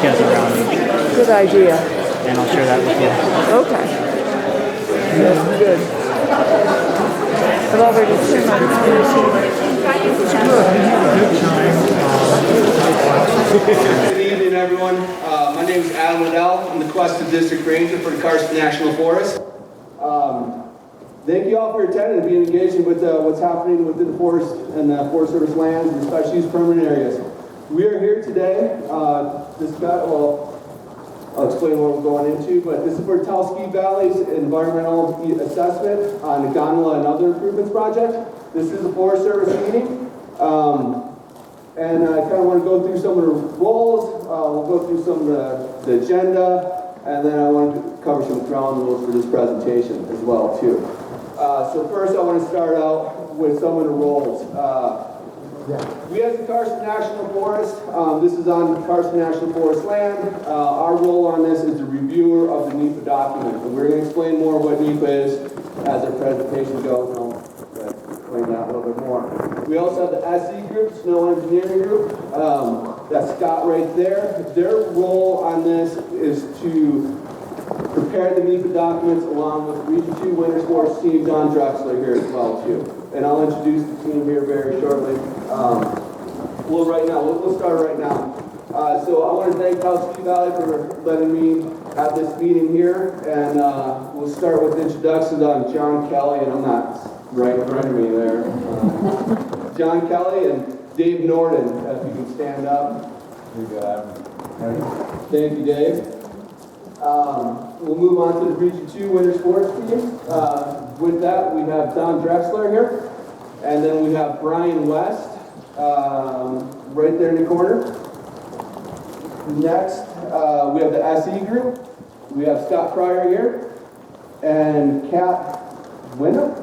sketches around each, Good idea. and I'll share that with you. Okay. That's good. I've already seen my Good evening, everyone. My name is Adam Liddell. I'm the Questa District Ranger for the Carson National Forest. Thank you all for attending and being engaged with what's happening within the forest and the Forest Service lands and special use permanent areas. We are here today. I'll explain what we're going into, but this is for Taos Valley's environmental assessment on the gondola and other improvements project. This is a Forest Service meeting. And I kind of want to go through some of the roles. We'll go through some of the agenda, and then I want to cover some ground rules for this presentation as well, too. So first, I want to start out with some of the roles. We as the Carson National Forest, this is on the Carson National Forest land. Our role on this is the reviewer of the NEPA document. And we're going to explain more what NEPA is as our presentation goes. And I'll explain that a little bit more. We also have the SE group, Snow Engineering Group. That's Scott right there. Their role on this is to prepare the NEPA documents along with Region 2 Winter Sports team, Don Drexler here as well too. And I'll introduce the team here very shortly. We'll start right now. So I want to thank Taos Valley for letting me have this meeting here. And we'll start with introductions on John Kelly, and I'm not right in front of me there. John Kelly and Dave Norden, if you can stand up. Thank you, Dave. We'll move on to the Region 2 Winter Sports team. With that, we have Don Drexler here, and then we have Brian West, right there in the corner. Next, we have the SE group. We have Scott Pryor here, and Kat Winner.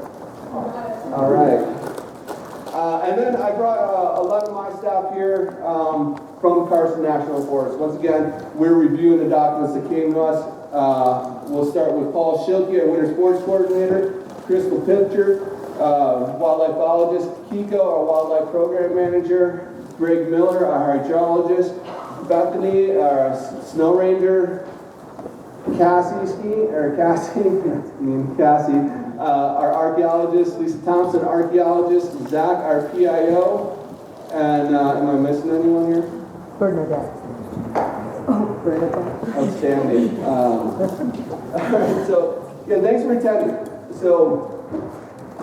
All right. And then I brought 11 of my staff here from Carson National Forest. Once again, we're reviewing the documents that came to us. We'll start with Paul Schilke, our Winter Sports Coordinator, Crystal Pitcher, Wildlife Biologist, Kiko, our Wildlife Program Manager, Greg Miller, our Hydrologist, Bethany, our Snow Ranger, Cassie, our archaeologist, Lisa Thompson, archaeologist, Zach, our PIO, and am I missing anyone here? Bernadette. Bernadette. Outstanding. So, yeah, thanks for attending. So,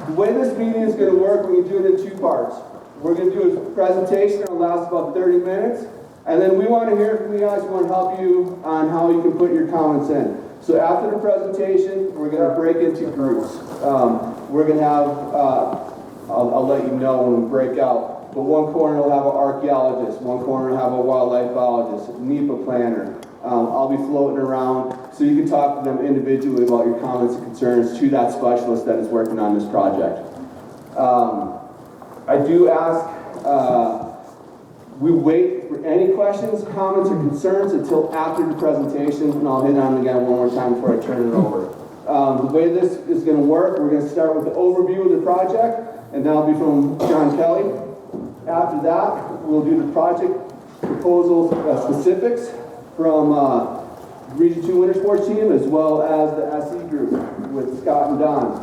the way this meeting is going to work, we're going to do it in two parts. We're going to do a presentation that will last about 30 minutes, and then we want to hear from you guys. We want to help you on how you can put your comments in. So after the presentation, we're going to break into groups. We're going to have, I'll let you know when we break out, but one corner will have an archaeologist, one corner will have a wildlife biologist, NEPA planner. I'll be floating around, so you can talk to them individually about your comments and concerns to that specialist that is working on this project. I do ask, we wait for any questions, comments, or concerns until after the presentation, and I'll hit on it again one more time before I turn it over. The way this is going to work, we're going to start with the overview of the project, and that'll be from John Kelly. After that, we'll do the project proposal specifics from Region 2 Winter Sports team, as well as the SE group with Scott and Don.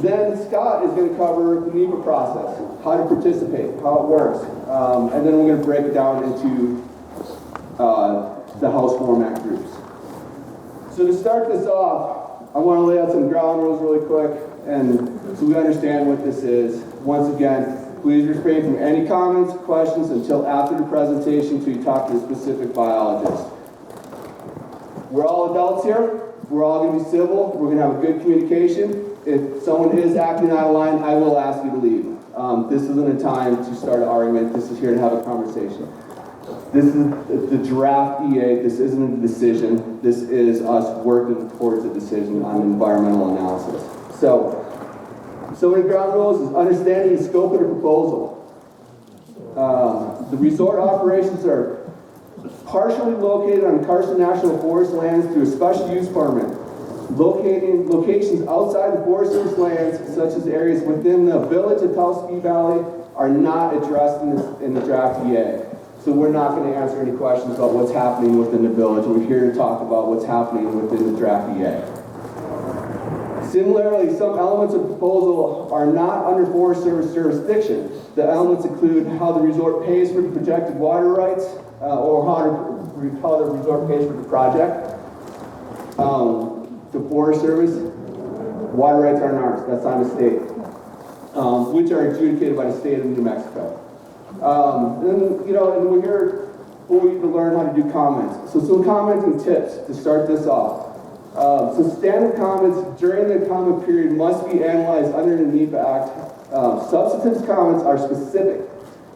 Then Scott is going to cover the NEPA process, how to participate, how it works, and then we're going to break it down into the house format groups. So to start this off, I want to lay out some ground rules really quick, and so we understand what this is. Once again, please refrain from any comments, questions until after the presentation until you talk to a specific biologist. We're all adults here. We're all going to be civil. We're going to have a good communication. If someone is acting out of line, I will ask you to leave. This isn't a time to start an argument. This is here to have a conversation. This is the draft EA. This isn't a decision. This is us working towards a decision on environmental analysis. So some of the ground rules is understanding the scope of the proposal. The resort operations are partially located on Carson National Forest lands through a special use permit. Locations outside the Forest Service lands, such as areas within the village of Taos Valley, are not addressed in the draft EA. So we're not going to answer any questions about what's happening within the village. We're here to talk about what's happening within the draft EA. Similarly, some elements of the proposal are not under Forest Service jurisdiction. The elements include how the resort pays for the projected water rights, or how the resort pays for the project. The Forest Service, water rights aren't ours, that's on the state, which are adjudicated by the state of New Mexico. And we're here for you to learn how to do comments. So some commenting tips to start this off. So standard comments during the comment period must be analyzed under the NEPA Act. Substantive comments are specific.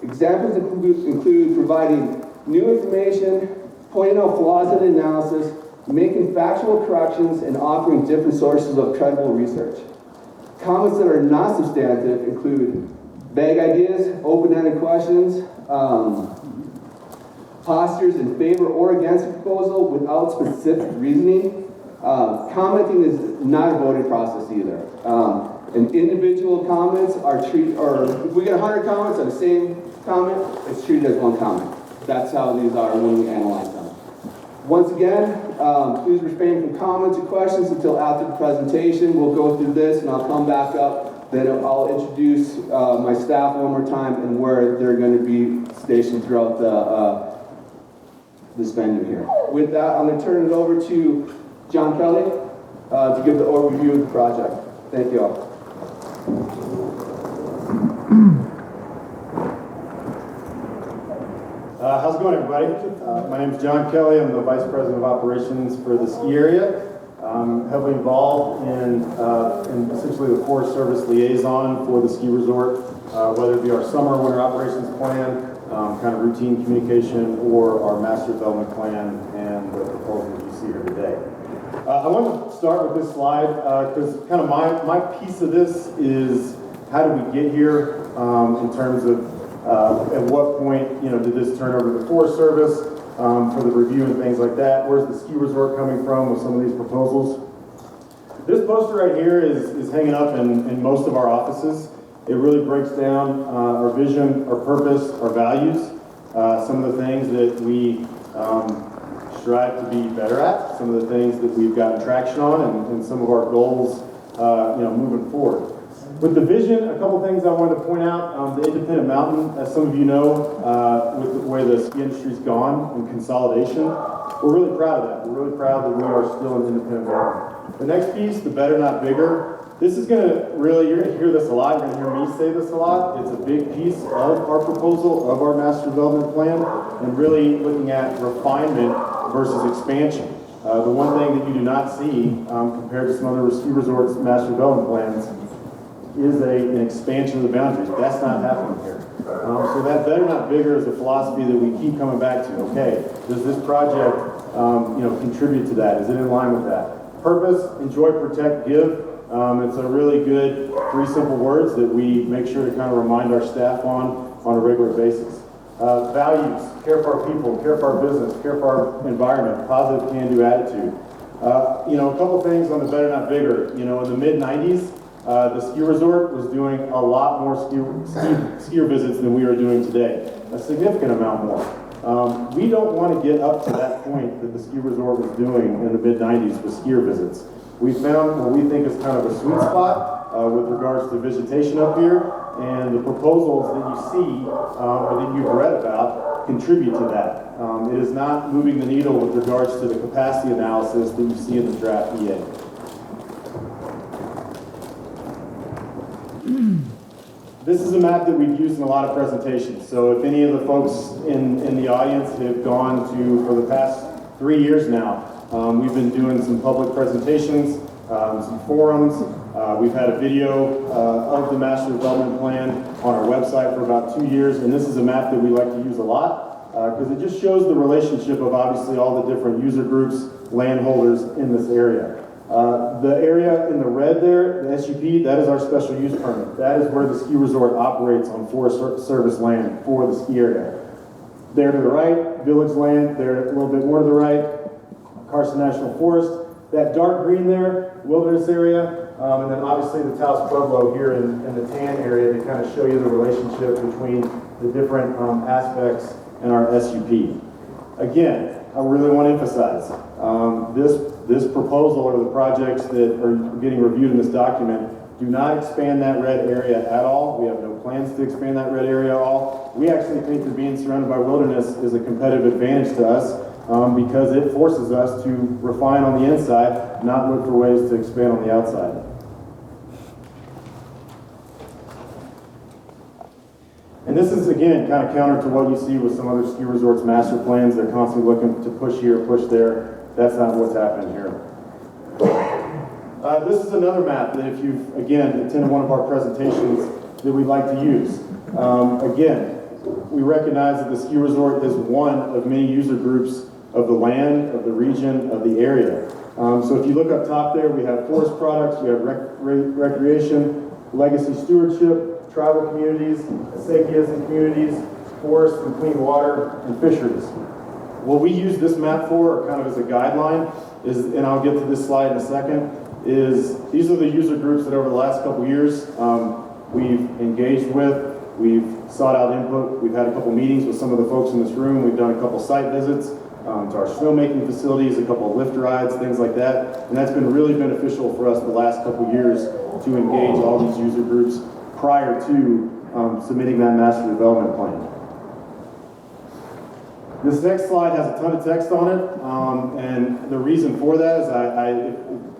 Examples include providing new information, pointing out flaws in the analysis, making factual corrections, and offering different sources of credible research. Comments that are not substantive include vague ideas, open-ended questions, postures in favor or against the proposal without specific reasoning. Commenting is not a voting process either. And individual comments are treated, or if we get 100 comments on the same comment, it's treated as one comment. That's how these are when we analyze them. Once again, please refrain from comments or questions until after the presentation. We'll go through this and I'll come back up. Then I'll introduce my staff one more time and where they're going to be stationed throughout this venue here. With that, I'm going to turn it over to John Kelly to give the overview of the project. Thank you all. How's it going, everybody? My name is John Kelly. I'm the Vice President of Operations for the ski area. I'm heavily involved in essentially the Forest Service liaison for the ski resort, whether it be our summer or winter operations plan, kind of routine communication, or our master development plan and the proposal that you see here today. I want to start with this slide because kind of my piece of this is how did we get here in terms of at what point did this turn over to the Forest Service for the review and things like that. Where's the ski resort coming from with some of these proposals? This poster right here is hanging up in most of our offices. It really breaks down our vision, our purpose, our values, some of the things that we strive to be better at, some of the things that we've gotten traction on, and some of our goals moving forward. With the vision, a couple things I wanted to point out. The independent mountain, as some of you know, with the way the ski industry's gone and consolidation, we're really proud of that. We're really proud that we are still an independent mountain. The next piece, the better not bigger, this is going to really, you're going to hear this a lot, you're going to hear me say this a lot. It's a big piece of our proposal, of our master development plan, and really looking at refinement versus expansion. The one thing that you do not see compared to some other ski resorts master development plans is an expansion of the boundaries. That's not happening here. So that better not bigger is a philosophy that we keep coming back to. Okay, does this project contribute to that? Is it in line with that? Purpose, enjoy, protect, give. It's a really good 3 simple words that we make sure to kind of remind our staff on a regular basis. Values, care for our people, care for our business, care for our environment, positive can-do attitude. A couple things on the better not bigger. In the mid-90s, the ski resort was doing a lot more skier visits than we are doing today, a significant amount more. We don't want to get up to that point that the ski resort was doing in the mid-90s with skier visits. We found what we think is kind of a sweet spot with regards to vegetation up here, and the proposals that you see or that you've read about contribute to that. It is not moving the needle with regards to the capacity analysis that you see in the draft EA. This is a map that we've used in a lot of presentations. So if any of the folks in the audience have gone to, for the past 3 years now, we've been doing some public presentations, some forums. We've had a video of the master development plan on our website for about 2 years, and this is a map that we like to use a lot because it just shows the relationship of obviously all the different user groups, landholders in this area. The area in the red there, the SUP, that is our special use permit. That is where the ski resort operates on Forest Service land for the ski area. There to the right, village land. There a little bit more to the right, Carson National Forest. That dark green there, wilderness area. And then obviously the Taos Pueblo here in the tan area to kind of show you the relationship between the different aspects and our SUP. Again, I really want to emphasize, this proposal or the projects that are getting reviewed in this document do not expand that red area at all. We have no plans to expand that red area at all. We actually think that being surrounded by wilderness is a competitive advantage to us because it forces us to refine on the inside, not look for ways to expand on the outside. And this is, again, kind of counter to what you see with some other ski resorts master plans. They're constantly looking to push here, push there. That's not what's happening here. This is another map that if you've, again, attended one of our presentations that we'd like to use. Again, we recognize that the ski resort is one of many user groups of the land, of the region, of the area. So if you look up top there, we have forest products, we have recreation, legacy stewardship, tribal communities, acequias and communities, forests and clean water, and fisheries. What we use this map for, kind of as a guideline, is, and I'll get to this slide in a second, is these are the user groups that over the last couple years we've engaged with, we've sought out input, we've had a couple meetings with some of the folks in this room, we've done a couple site visits to our snowmaking facilities, a couple of lift rides, things like that, and that's been really beneficial for us the last couple years to engage all these user groups prior to submitting that master development plan. This next slide has a ton of text on it, and the reason for that is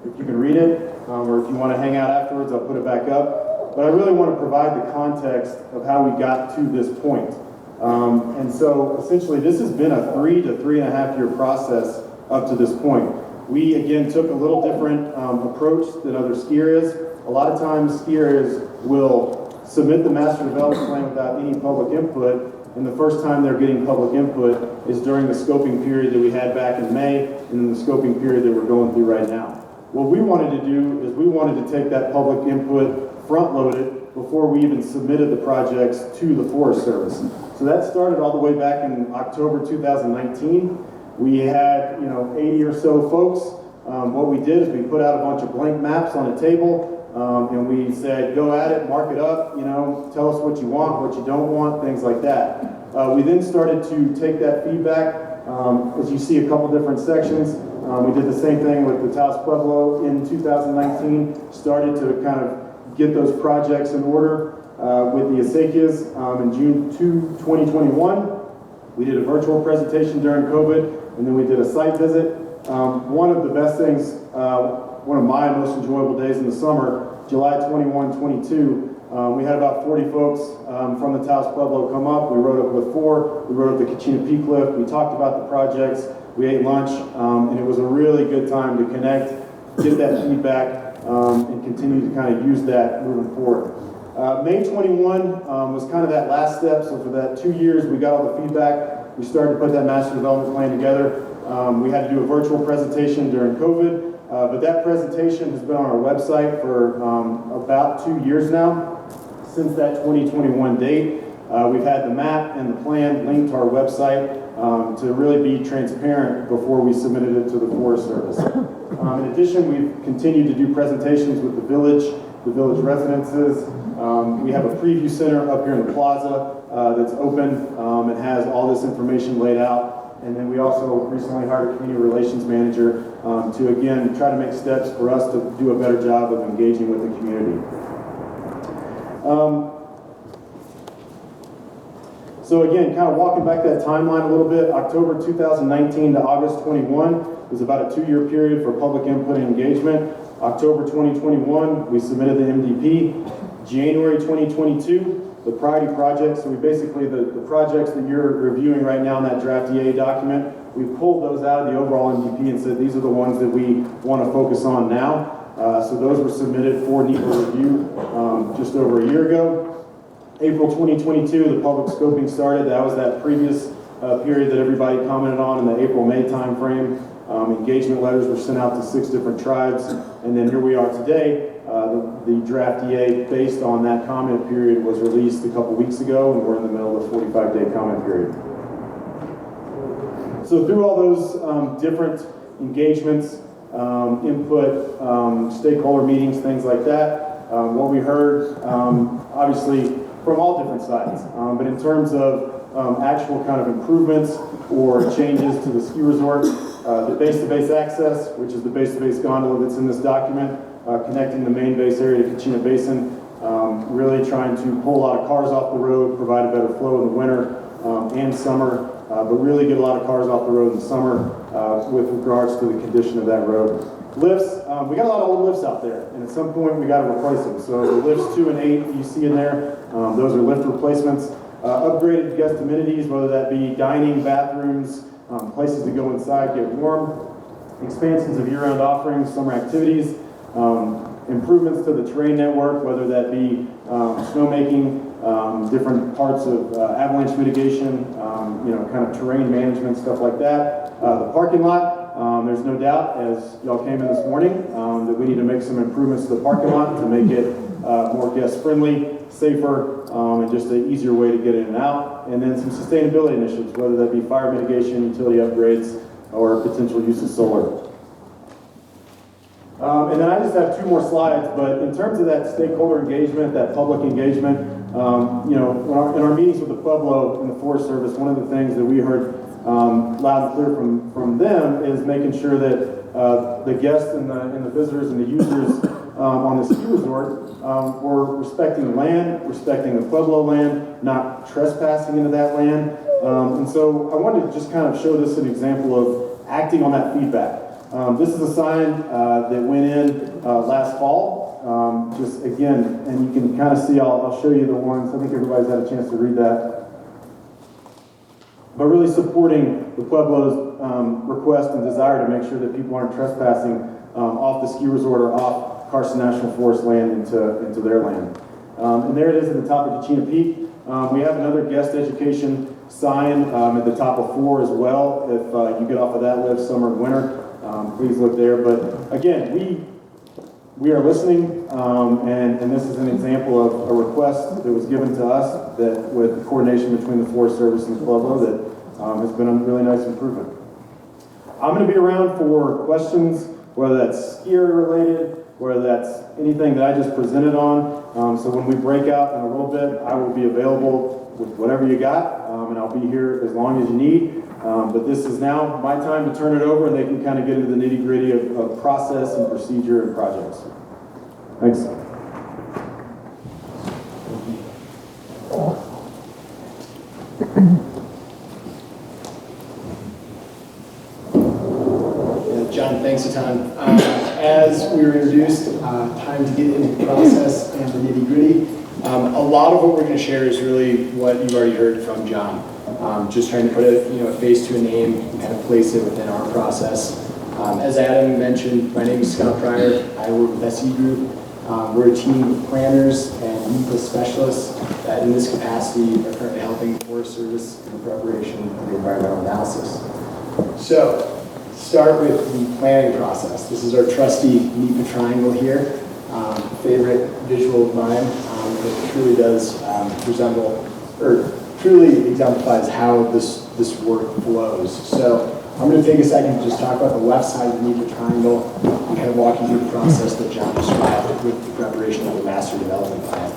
if you can read it, or if you want to hang out afterwards, I'll put it back up. But I really want to provide the context of how we got to this point. And so essentially this has been a 3 to 3.5 year process up to this point. We again took a little different approach than other ski areas. A lot of times ski areas will submit the master development plan without any public input, and the first time they're getting public input is during the scoping period that we had back in May, and then the scoping period that we're going through right now. What we wanted to do is we wanted to take that public input, front load it, before we even submitted the projects to the Forest Service. So that started all the way back in October 2019. We had 80 or so folks. What we did is we put out a bunch of blank maps on a table, and we said, go at it, mark it up, tell us what you want, what you don't want, things like that. We then started to take that feedback. As you see a couple different sections, we did the same thing with the Taos Pueblo in 2019, started to kind of get those projects in order with the acequias in June 2021. We did a virtual presentation during COVID, and then we did a site visit. One of the best things, one of my most enjoyable days in the summer, July 21, 22, we had about 40 folks from the Taos Pueblo come up. We rode up with 4. We rode up the Kachina Peak Lift. We talked about the projects. We ate lunch, and it was a really good time to connect, get that feedback, and continue to kind of use that moving forward. May 21 was kind of that last step. So for that 2 years, we got all the feedback. We started to put that master development plan together. We had to do a virtual presentation during COVID, but that presentation has been on our website for about 2 years now. Since that 2021 date, we've had the map and the plan linked to our website to really be transparent before we submitted it to the Forest Service. In addition, we've continued to do presentations with the village residences. We have a preview center up here in the plaza that's open and has all this information laid out. And then we also recently hired a community relations manager to, again, try to make steps for us to do a better job of engaging with the community. So again, kind of walking back that timeline a little bit, October 2019 to August 21 was about a 2-year period for public input and engagement. October 2021, we submitted the MDP. January 2022, the priority projects, so we basically, the projects that you're reviewing right now in that draft EA document, we pulled those out of the overall MDP and said these are the ones that we want to focus on now. So those were submitted for NEPA review just over a year ago. April 2022, the public scoping started. That was that previous period that everybody commented on in the April-May timeframe. Engagement letters were sent out to 6 different tribes. And then here we are today. The draft EA based on that comment period was released a couple weeks ago, and we're in the middle of the 45-day comment period. So through all those different engagements, input, stakeholder meetings, things like that, what we heard, obviously from all different sides, but in terms of actual kind of improvements or changes to the ski resort. The base-to-base access, which is the base-to-base gondola that's in this document, connecting the main base area to Kachina Basin, really trying to pull a lot of cars off the road, provide a better flow in the winter and summer, but really get a lot of cars off the road in the summer with regards to the condition of that road. Lifts, we got a lot of old lifts out there, and at some point we got to replace them. So the lifts 2 and 8 you see in there, those are lift replacements. Upgraded guest amenities, whether that be dining, bathrooms, places to go inside, get warm, expansions of year-round offerings, summer activities, improvements to the terrain network, whether that be snowmaking, different parts of avalanche mitigation, kind of terrain management, stuff like that. The parking lot, there's no doubt, as y'all came in this morning, that we need to make some improvements to the parking lot to make it more guest-friendly, safer, and just an easier way to get in and out. And then some sustainability initiatives, whether that be fire mitigation, utility upgrades, or potential use of solar. And then I just have 2 more slides, but in terms of that stakeholder engagement, that public engagement, in our meetings with the Pueblo and the Forest Service, one of the things that we heard loud and clear from them is making sure that the guests and the visitors and the users on the ski resort were respecting the land, respecting the Pueblo land, not trespassing into that land. And so I wanted to just kind of show this an example of acting on that feedback. This is a sign that went in last fall. Just again, and you can kind of see, I'll show you the ones. I think everybody's had a chance to read that. But really supporting the Pueblo's request and desire to make sure that people aren't trespassing off the ski resort or off Carson National Forest land into their land. And there it is at the top of Kachina Peak. We have another guest education sign at the top of 4 as well. If you get off of that lift summer and winter, please look there. But again, we are listening, and this is an example of a request that was given to us that with coordination between the Forest Service and the Pueblo that has been a really nice improvement. I'm going to be around for questions, whether that's skier related, whether that's anything that I just presented on. So when we break out in a little bit, I will be available with whatever you got, and I'll be here as long as you need. But this is now my time to turn it over, and they can kind of get into the nitty-gritty of process and procedure and projects. Thanks. John, thanks a ton. As we were introduced, time to get into the process and the nitty-gritty. A lot of what we're going to share is really what you've already heard from John. Just trying to put a face to a name and kind of place it within our process. As Adam mentioned, my name is Scott Pryor. I work with SE Group. We're a team of planners and NEPA specialists that in this capacity are currently helping the Forest Service in the preparation of the environmental analysis. So, start with the planning process. This is our trusty NEPA triangle here. Favorite visual of mine. It truly does truly exemplifies how this work flows. So I'm going to take a second to just talk about the left side of the NEPA triangle and kind of walk you through the process that John described with the preparation of the master development plan.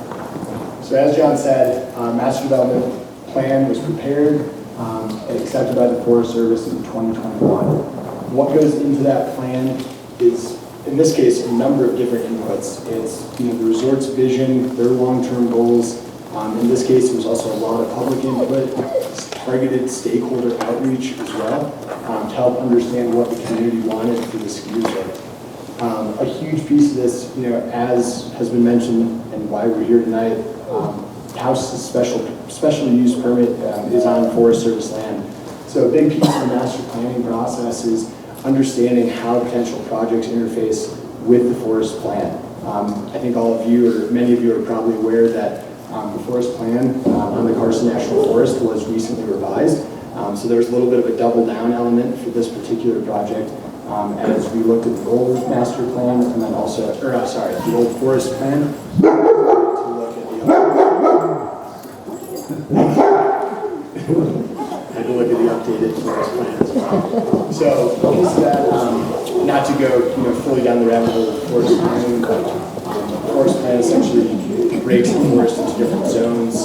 So as John said, master development plan was prepared and accepted by the Forest Service in 2021. What goes into that plan is, in this case, a number of different inputs. It's the resort's vision, their long-term goals. In this case, it was also a lot of public input, targeted stakeholder outreach as well, to help understand what the community wanted for the ski resort. A huge piece of this, as has been mentioned and why we're here tonight, Taos' special use permit is on Forest Service land. So a big piece of the master planning process is understanding how potential projects interface with the forest plan. I think all of you, or many of you, are probably aware that the forest plan on the Carson National Forest was recently revised. So there's a little bit of a double down element for this particular project as we looked at the old master plan and then also, the old forest plan. To look at the updated forest plan as well. So the piece of that, not to go fully down the rabbit hole of forest planning, but the forest plan essentially breaks the forest into different zones,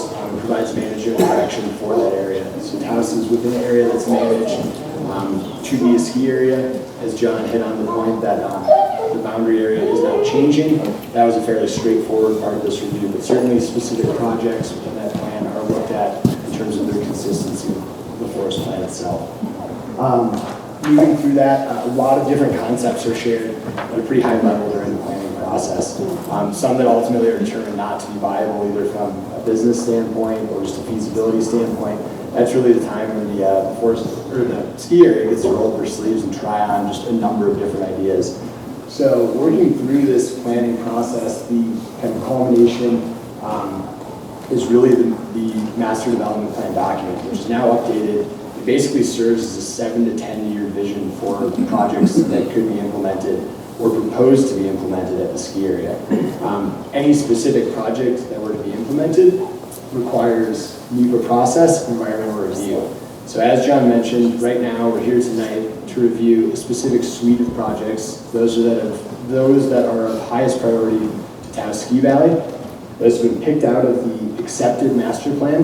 provides management direction for that area. So Taos is within an area that's managed to be a ski area. As John hit on the point that the boundary area is now changing, that was a fairly straightforward part of this review, but certainly specific projects within that plan are looked at in terms of their consistency with the forest plan itself. Moving through that, a lot of different concepts are shared at a pretty high level during the planning process. Some that ultimately are determined not to be viable either from a business standpoint or just a feasibility standpoint. That's really the time when the forest or the ski area gets to roll up their sleeves and try on just a number of different ideas. So working through this planning process, the kind of culmination is really the master development plan document, which is now updated. It basically serves as a 7 to 10 year vision for projects that could be implemented or proposed to be implemented at the ski area. Any specific project that were to be implemented requires NEPA process, environmental review. So as John mentioned, right now we're here tonight to review a specific suite of projects. Those that are of highest priority to Taos Ski Valley. Those have been picked out of the accepted master plan.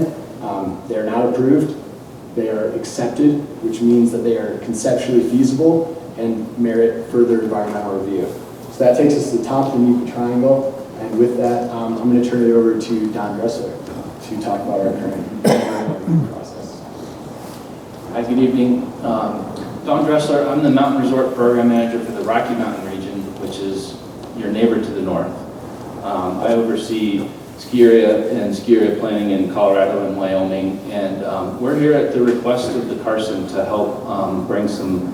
They are not approved. They are accepted, which means that they are conceptually feasible and merit further environmental review. So that takes us to the top of the NEPA triangle. And with that, I'm going to turn it over to Don Dressler to talk about our current process. Hi, good evening. Don Dressler, I'm the Mountain Resort Program Manager for the Rocky Mountain region, which is your neighbor to the north. I oversee ski area planning in Colorado and Wyoming, and we're here at the request of the Carson to help bring some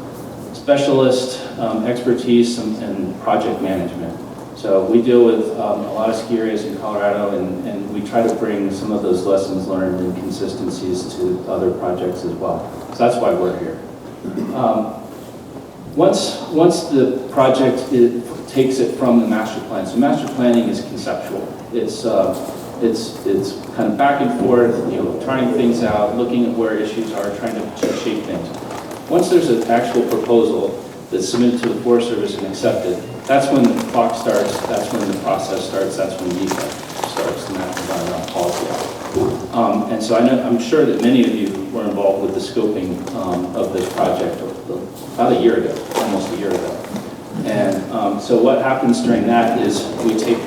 specialist expertise and project management. So we deal with a lot of ski areas in Colorado, and we try to bring some of those lessons learned and consistencies to other projects as well. So that's why we're here. Once the project takes it from the master plan, so master planning is conceptual. It's kind of back and forth, trying things out, looking at where issues are, trying to shape things. Once there's an actual proposal that's submitted to the Forest Service and accepted, that's when the clock starts, that's when the process starts, that's when NEPA starts, and that's environmental policy. And so I'm sure that many of you were involved with the scoping of this project about a year ago, almost a year ago. And so what happens during that is we take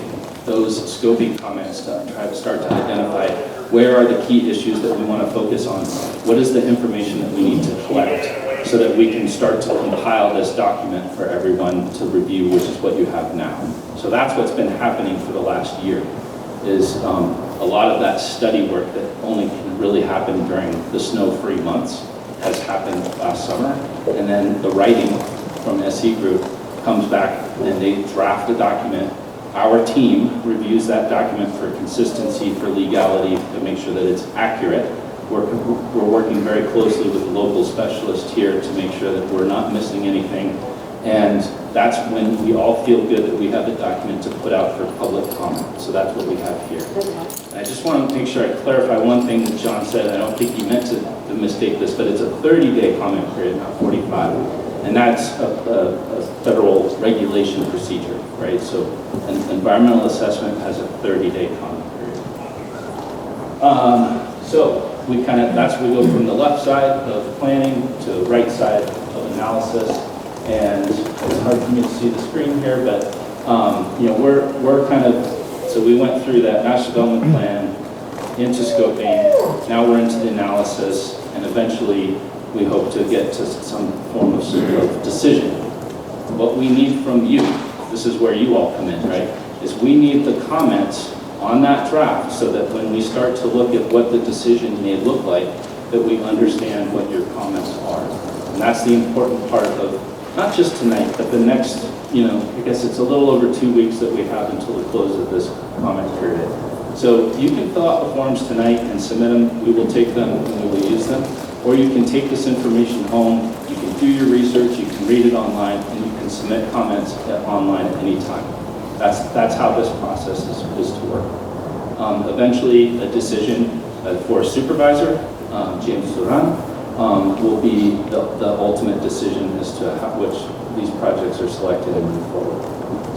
those scoping comments to try to start to identify where are the key issues that we want to focus on, what is the information that we need to collect so that we can start to compile this document for everyone to review, which is what you have now. So that's what's been happening for the last year, is a lot of that study work that only can really happen during the snow-free months has happened last summer, and then the writing from SE Group comes back and they draft a document. Our team reviews that document for consistency, for legality, to make sure that it's accurate. We're working very closely with the local specialist here to make sure that we're not missing anything. And that's when we all feel good that we have a document to put out for public comment. So that's what we have here. And I just want to make sure I clarify one thing that John said. I don't think he meant to mistake this, but it's a 30-day comment period, not 45. And that's a federal regulation procedure, right? So an environmental assessment has a 30-day comment period. So that's where we go from the left side of planning to the right side of analysis. And it's hard for me to see the screen here, but we're kind of, so we went through that master development plan into scoping, now we're into the analysis, and eventually we hope to get to some form of decision. What we need from you, this is where you all come in, right, is we need the comments on that draft so that when we start to look at what the decision may look like, that we understand what your comments are. And that's the important part of not just tonight, but the next, I guess it's a little over 2 weeks that we have until the close of this comment period. So you can fill out the forms tonight and submit them. We will take them and we will use them. Or you can take this information home, you can do your research, you can read it online, and you can submit comments online at any time. That's how this process is to work. Eventually, a decision for a supervisor, James Duran, will be the ultimate decision as to which these projects are selected and move forward.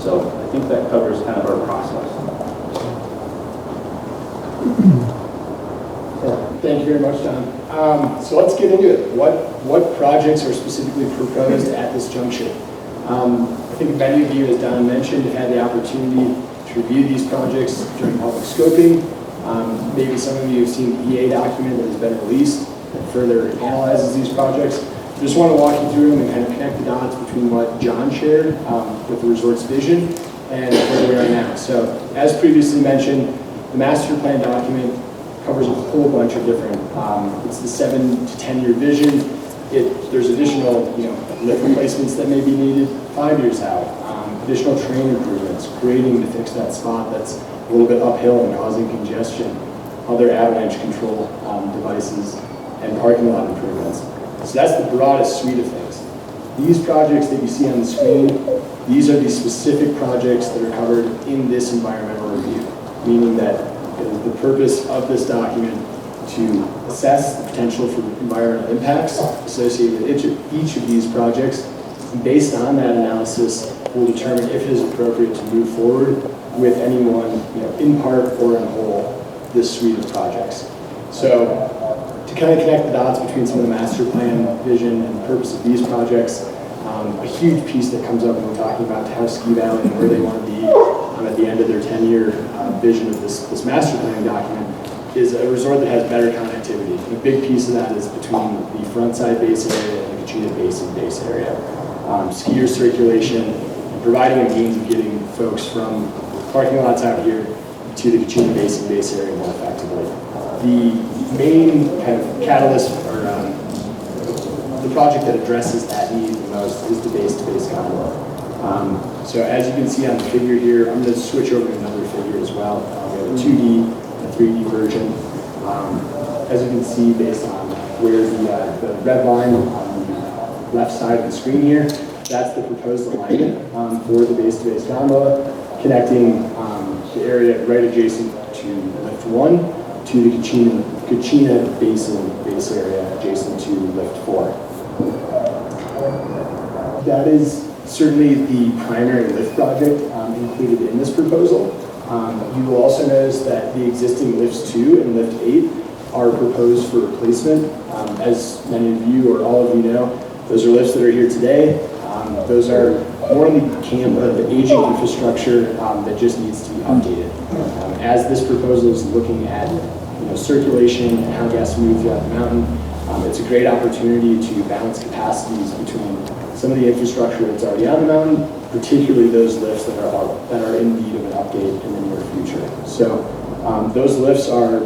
So I think that covers kind of our process. Thank you very much, Don. So let's get into it. What projects are specifically proposed at this junction? I think many of you, as Don mentioned, have had the opportunity to review these projects during public scoping. Maybe some of you have seen the EA document that has been released that further analyzes these projects. Just want to walk you through them and kind of connect the dots between what John shared with the resort's vision and where we are now. So, as previously mentioned, the master plan document covers a whole bunch of different, it's the 7 to 10 year vision. There's additional, lift replacements that may be needed 5 years out, additional train improvements, grading to fix that spot that's a little bit uphill and causing congestion, other avalanche control devices, and parking lot improvements. So that's the broadest suite of things. These projects that you see on the screen, these are the specific projects that are covered in this environmental review, meaning that it is the purpose of this document to assess the potential for environmental impacts associated with each of these projects. And based on that analysis, we'll determine if it is appropriate to move forward with any one, in part or in whole, this suite of projects. So to kind of connect the dots between some of the master plan vision and the purpose of these projects, a huge piece that comes up when we're talking about Taos Ski Valley and where they want to be at the end of their 10-year vision of this master plan document is a resort that has better connectivity. And a big piece of that is between the frontside base area and the Kachina Basin base area. Skier circulation, and providing a means of getting folks from parking lots out here to the Kachina Basin base area more effectively. The main kind of catalyst or the project that addresses that need the most is the base-to-base gondola. So as you can see on the figure here, I'm going to switch over to another figure as well. We have a 2D and a 3D version. As you can see, based on where the red line on the left side of the screen here, that's the proposed alignment for the base-to-base gondola, connecting the area right adjacent to lift 1 to the Kachina Basin base area adjacent to lift 4. That is certainly the primary lift project included in this proposal. You will also notice that the existing lifts 2 and lift 8 are proposed for replacement. As many of you or all of you know, those are lifts that are here today. Those are more in the camp of the aging infrastructure that just needs to be updated. As this proposal is looking at circulation and how guests move throughout the mountain, it's a great opportunity to balance capacities between some of the infrastructure that's already on the mountain, particularly those lifts that are in need of an update in the near future. So those lifts are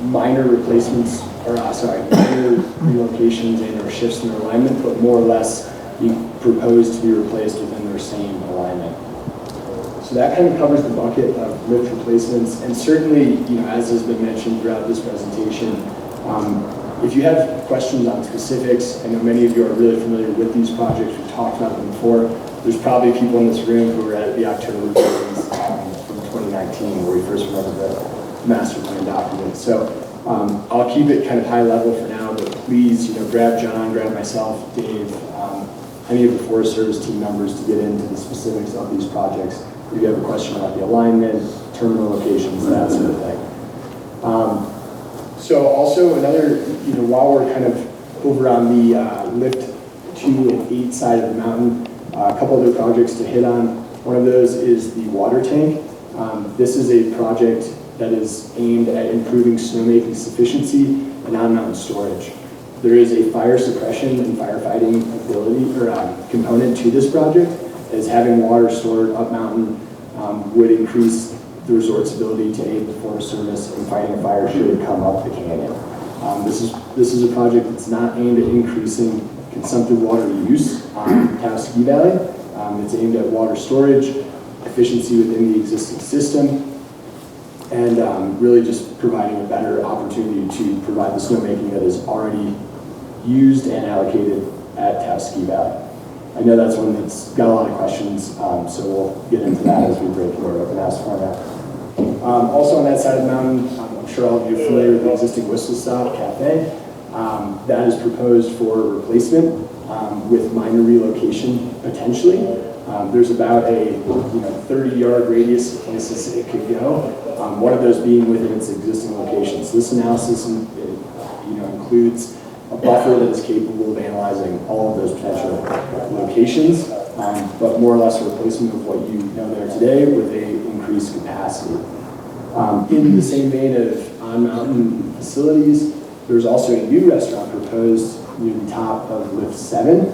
minor replacements, minor relocations and/or shifts in their alignment, but more or less being proposed to be replaced within their same alignment. So that kind of covers the bucket of lift replacements, and certainly, as has been mentioned throughout this presentation, if you have questions on specifics, I know many of you are really familiar with these projects, we've talked about them before. There's probably people in this room who were at the October meetings from 2019 where we first went over the master plan document. So I'll keep it kind of high level for now, but please, grab John, grab myself, Dave, any of the Forest Service team members to get into the specifics of these projects. If you have a question about the alignment, terminal locations, that sort of thing. So also another, while we're kind of over on the lift 2 and 8 side of the mountain, a couple other projects to hit on. One of those is the water tank. This is a project that is aimed at improving snowmaking sufficiency and on-mountain storage. There is a fire suppression and firefighting ability or component to this project, as having water stored up mountain would increase the resort's ability to aid the Forest Service in fighting a fire should it come up the canyon. This is a project that's not aimed at increasing consumptive water use on Taos Ski Valley. It's aimed at water storage, efficiency within the existing system, and really just providing a better opportunity to provide the snowmaking that is already used and allocated at Taos Ski Valley. I know that's one that's got a lot of questions, so we'll get into that as we break more open house format. Also on that side of the mountain, I'm sure all of you are familiar with the existing Whistle Stop Cafe. That is proposed for replacement with minor relocation potentially. There's about a 30-yard radius of places it could go. One of those being within its existing location. So this analysis includes a buffer that is capable of analyzing all of those potential locations, but more or less a replacement of what you know there today with a increased capacity. In the same vein of on-mountain facilities, there's also a new restaurant proposed near the top of Lift 7.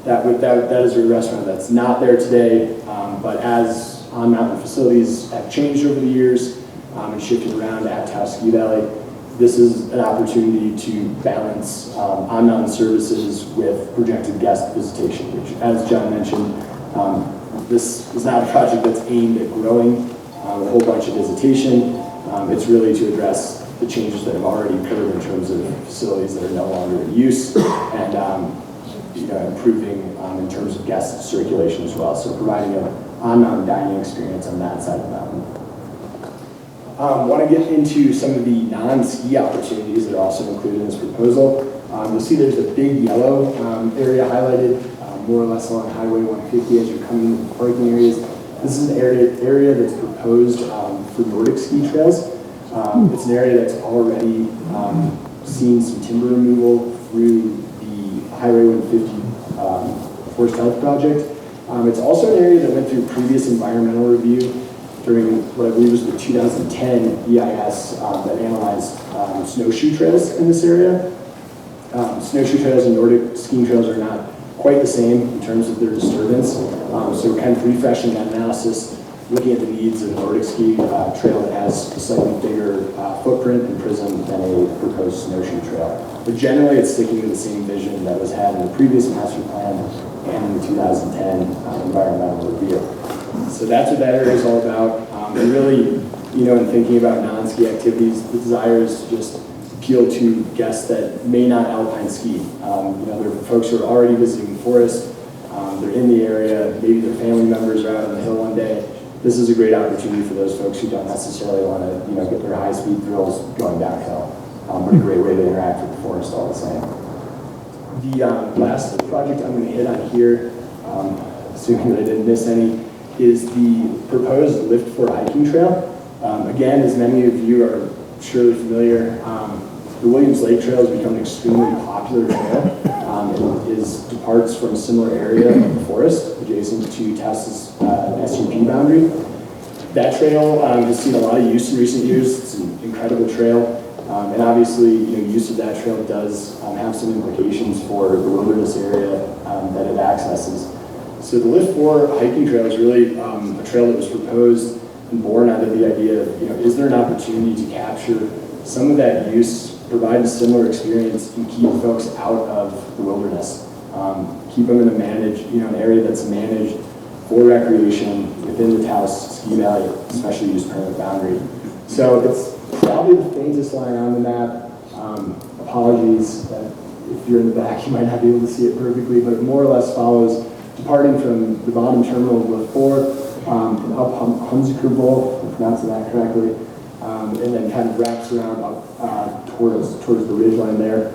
That is a restaurant that's not there today, but as on-mountain facilities have changed over the years and shifted around at Taos Ski Valley, this is an opportunity to balance on-mountain services with projected guest visitation, which, as John mentioned, this is not a project that's aimed at growing a whole bunch of visitation. It's really to address the changes that have already occurred in terms of facilities that are no longer in use and improving in terms of guest circulation as well. So providing an on-mountain dining experience on that side of the mountain. Want to get into some of the non-ski opportunities that are also included in this proposal. You'll see there's a big yellow area highlighted, more or less along Highway 150 as you're coming into the parking areas. This is an area that's proposed for Nordic ski trails. It's an area that's already seen some timber removal through the Highway 150 Forest Health Project. It's also an area that went through previous environmental review during what I believe was the 2010 EIS that analyzed snowshoe trails in this area. Snowshoe trails and Nordic skiing trails are not quite the same in terms of their disturbance. So we're kind of refreshing that analysis, looking at the needs of a Nordic ski trail that has a slightly bigger footprint and prism than a proposed snowshoe trail. But generally, it's sticking to the same vision that was had in the previous master plan and in the 2010 environmental review. So that's what that area is all about. And really, in thinking about non-ski activities, the desire is to just appeal to guests that may not alpine ski. There are folks who are already visiting the forest, they're in the area, maybe their family members are out on the hill one day. This is a great opportunity for those folks who don't necessarily want to, get their high-speed thrills going downhill. But a great way to interact with the forest all the same. The last project I'm going to hit on here, assuming that I didn't miss any, is the proposed Lift 4 hiking trail. Again, as many of you are surely familiar, the Williams Lake Trail has become an extremely popular trail. It departs from a similar area of the forest adjacent to Taos' SUP boundary. That trail has seen a lot of use in recent years. It's an incredible trail. And obviously, use of that trail does have some implications for the wilderness area that it accesses. So the Lift 4 hiking trail is really a trail that was proposed and born out of the idea of, is there an opportunity to capture some of that use, provide a similar experience, and keep folks out of the wilderness. Keep them in an area that's managed for recreation within the Taos Ski Valley Special Use Permit boundary. So it's probably the faintest line on the map. Apologies that if you're in the back, you might not be able to see it perfectly, but it more or less follows departing from the bottom terminal of Lift 4 up Hunziker Bowl, if I'm pronouncing that correctly, and then kind of wraps around up towards the ridgeline there,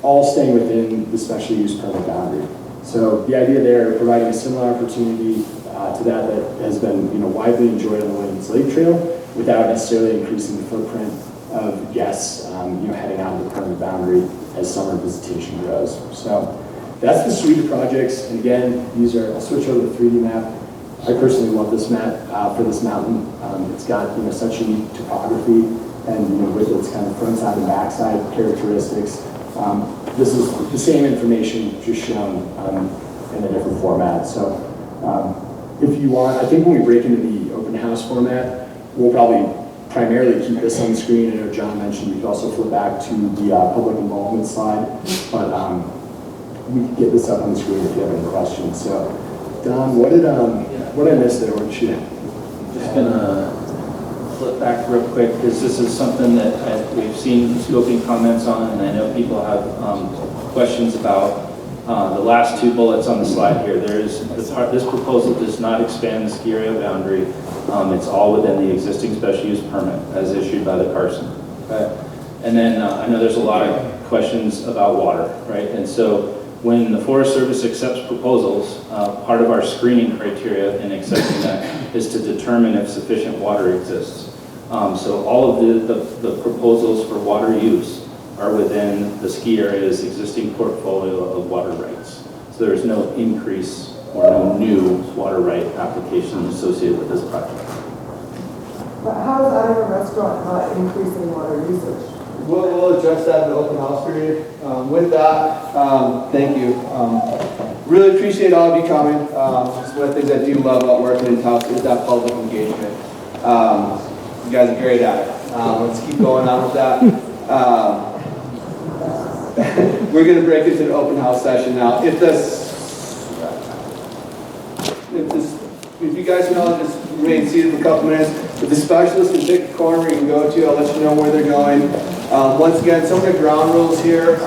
all staying within the special use permit boundary. So the idea there, providing a similar opportunity to that has been widely enjoyed on the Williams Lake Trail without necessarily increasing the footprint of guests heading out of the permit boundary as summer visitation grows. So that's the suite of projects. And again, I'll switch over to the 3D map. I personally love this map for this mountain. It's got such unique topography and with its kind of front side and back side characteristics. This is the same information just shown in a different format. So if you want, I think when we break into the open house format, we'll probably primarily keep this on the screen. I know John mentioned we could also flip back to the public involvement slide, but we can get this up on the screen if you have any questions. So Don, what did I miss there? What should Just gonna flip back real quick because this is something that we've seen scoping comments on, and I know people have questions about. The last two bullets on the slide here. This proposal does not expand the ski area boundary. It's all within the existing special use permit as issued by the Carson. Okay? And then I know there's a lot of questions about water, right? And so when the Forest Service accepts proposals, part of our screening criteria in accepting that is to determine if sufficient water exists. So all of the proposals for water use are within the ski area's existing portfolio of water rights. So there's no increase or no new water right applications associated with this project. But how is Iowa Restaurant not increasing water usage? We'll address that in the open house period. With that, thank you. Really appreciate all of you coming. It's one of the things I do love about working in Taos is that public engagement. You guys are great at it. Let's keep going on with that. We're going to break into the open house session now. If you guys can all just remain seated for a couple minutes. If the specialist can pick a corner you can go to, I'll let you know where they're going. Once again, some of the ground rules here.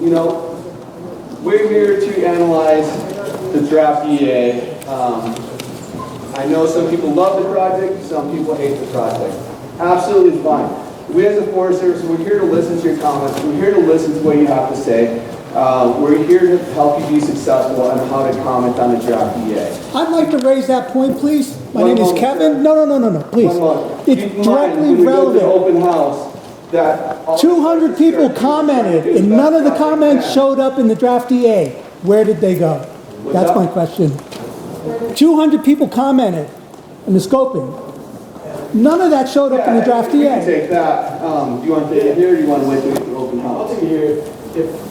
You know, we're here to analyze the draft EA. I know some people love the project, some people hate the project. Absolutely fine. We as a Forest Service, we're here to listen to your comments. We're here to listen to what you have to say. We're here to help you be successful on how to comment on the draft EA. I'd like to raise that point, please. My name is Kevin. No, please. It's directly relevant. Open house, that 200 people commented, and none of the comments showed up in the draft EA. Where did they go? That's my question. 200 people commented in the scoping. None of that showed up in the draft we EA. can take that. Do you want to take it here or do you want to wait till we get to the open house? I'll take it here.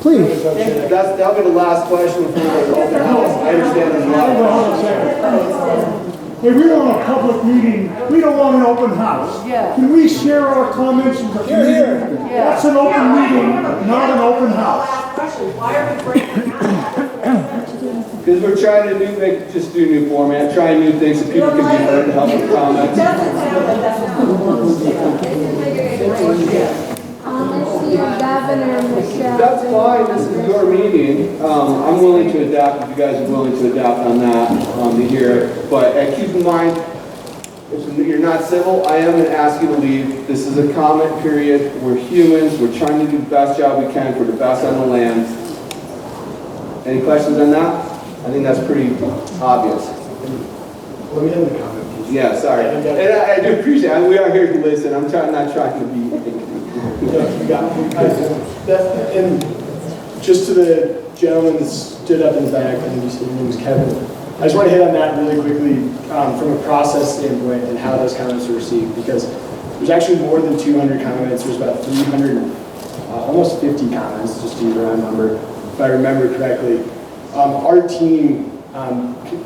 Please. That'll be the last question before we go to the open house. I understand there's a lot of questions. Hey, we want a public meeting. We don't want an open house. Yeah. Can we share our comments with the community? That's an open meeting, not an open house. Why are we breaking Because we're trying to just do new format, try new things so people can be heard and help with comments. That's fine, this is your meeting. I'm willing to adapt if you guys are willing to adapt on that to hear. But keep in mind, if you're not civil, I am going to ask you to leave. This is a comment period. We're humans. We're trying to do the best job we can for the best on the land. Any questions on that? I think that's pretty obvious. Let me end the comment, please. Yeah, sorry. And I do appreciate it. We are here to listen. I'm not trying to be... And just to the gentleman that stood up in the back, I think you said his name was Kevin. I just want to hit on that really quickly from a process standpoint and how those comments were received, because there's actually more than 200 comments. There's about 300, almost 50 comments, just to use a round number, if I remember correctly. Our team,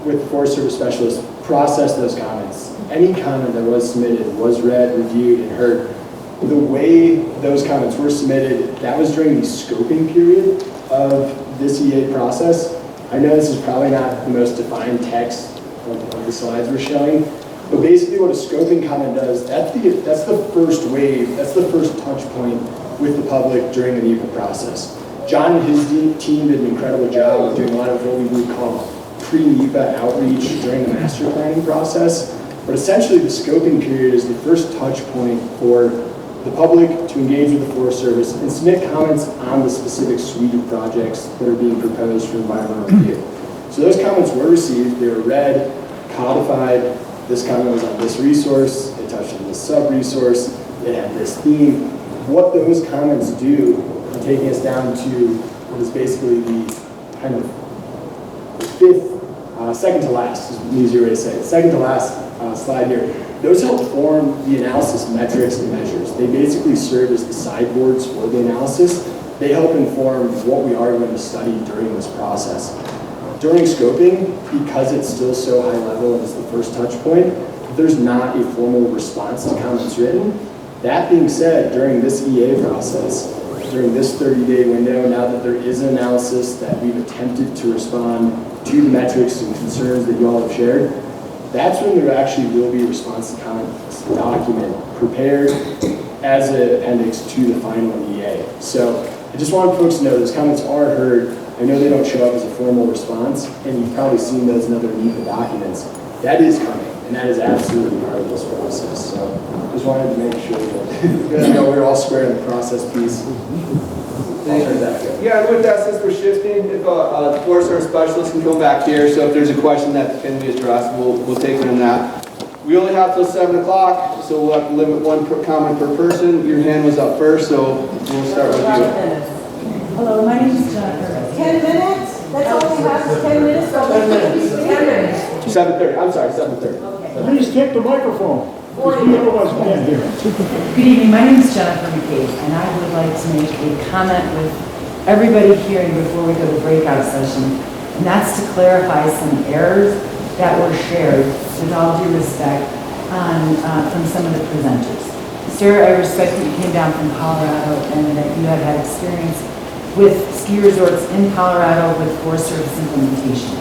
with the Forest Service specialists, processed those comments. Any comment that was submitted was read, reviewed, and heard. The way those comments were submitted, that was during the scoping period of this EA process. I know this is probably not the most defined text of the slides we're showing, but basically what a scoping comment does, that's the first wave, that's the first touch point with the public during the NEPA process. John and his team did an incredible job of doing a lot of what we would call pre-NEPA outreach during the master planning process, but essentially the scoping period is the first touch point for the public to engage with the Forest Service and submit comments on the specific suite of projects that are being proposed for environmental review. So those comments were received, they were read, codified. This comment was on this resource, it touched on this sub-resource, it had this theme. What those comments do, taking us down to what is basically the kind of fifth, second to last, is an easier way to say it, second to last slide here. Those help form the analysis metrics and measures. They basically serve as the sideboards for the analysis. They help inform what we are going to study during this process. During scoping, because it's still so high level and it's the first touch point, there's not a formal response to comments written. That being said, during this EA process, during this 30-day window, now that there is an analysis that we've attempted to respond to the metrics and concerns that you all have shared, that's when there actually will be a response to comments document prepared as an appendix to the final EA. So I just want folks to know those comments are heard. I know they don't show up as a formal response, and you've probably seen those in other NEPA documents. That is coming, and that is absolutely part of this process. So just wanted to make sure that we're all square in the process piece. Yeah, and with that, since we're shifting, if the Forest Service specialist can come back here, so if there's a question that can be addressed, we'll take it on that. We only have till 7 o'clock, so we'll have to limit one comment per person. Your hand was up first, so we'll start with you. Hello, my name is Jennifer. 10 minutes? That's all we have, is 10 minutes? 10 minutes. 10 minutes. 7:30, I'm sorry, 7:30. Please take the microphone, because we otherwise can't hear. Good evening, my name is Jennifer McCabe, and I would like to make a comment with everybody hearing before we go to breakout session, and that's to clarify some errors that were shared, with all due respect, from some of the presenters. Sir, I respect that you came down from Colorado and that you have had experience with ski resorts in Colorado with Forest Service implementation.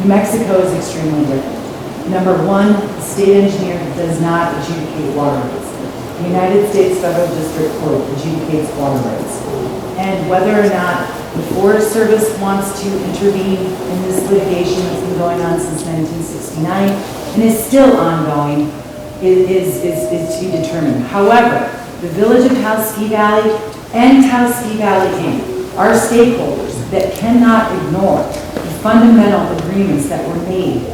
New Mexico is extremely different. Number one, the state engineer does not adjudicate water rights. The United States Federal District Court adjudicates water rights. And whether or not the Forest Service wants to intervene in this litigation that's been going on since 1969 and is still ongoing is to be determined. However, the Village of Taos Ski Valley and Taos Ski Valley Inc. are stakeholders that cannot ignore the fundamental agreements that were made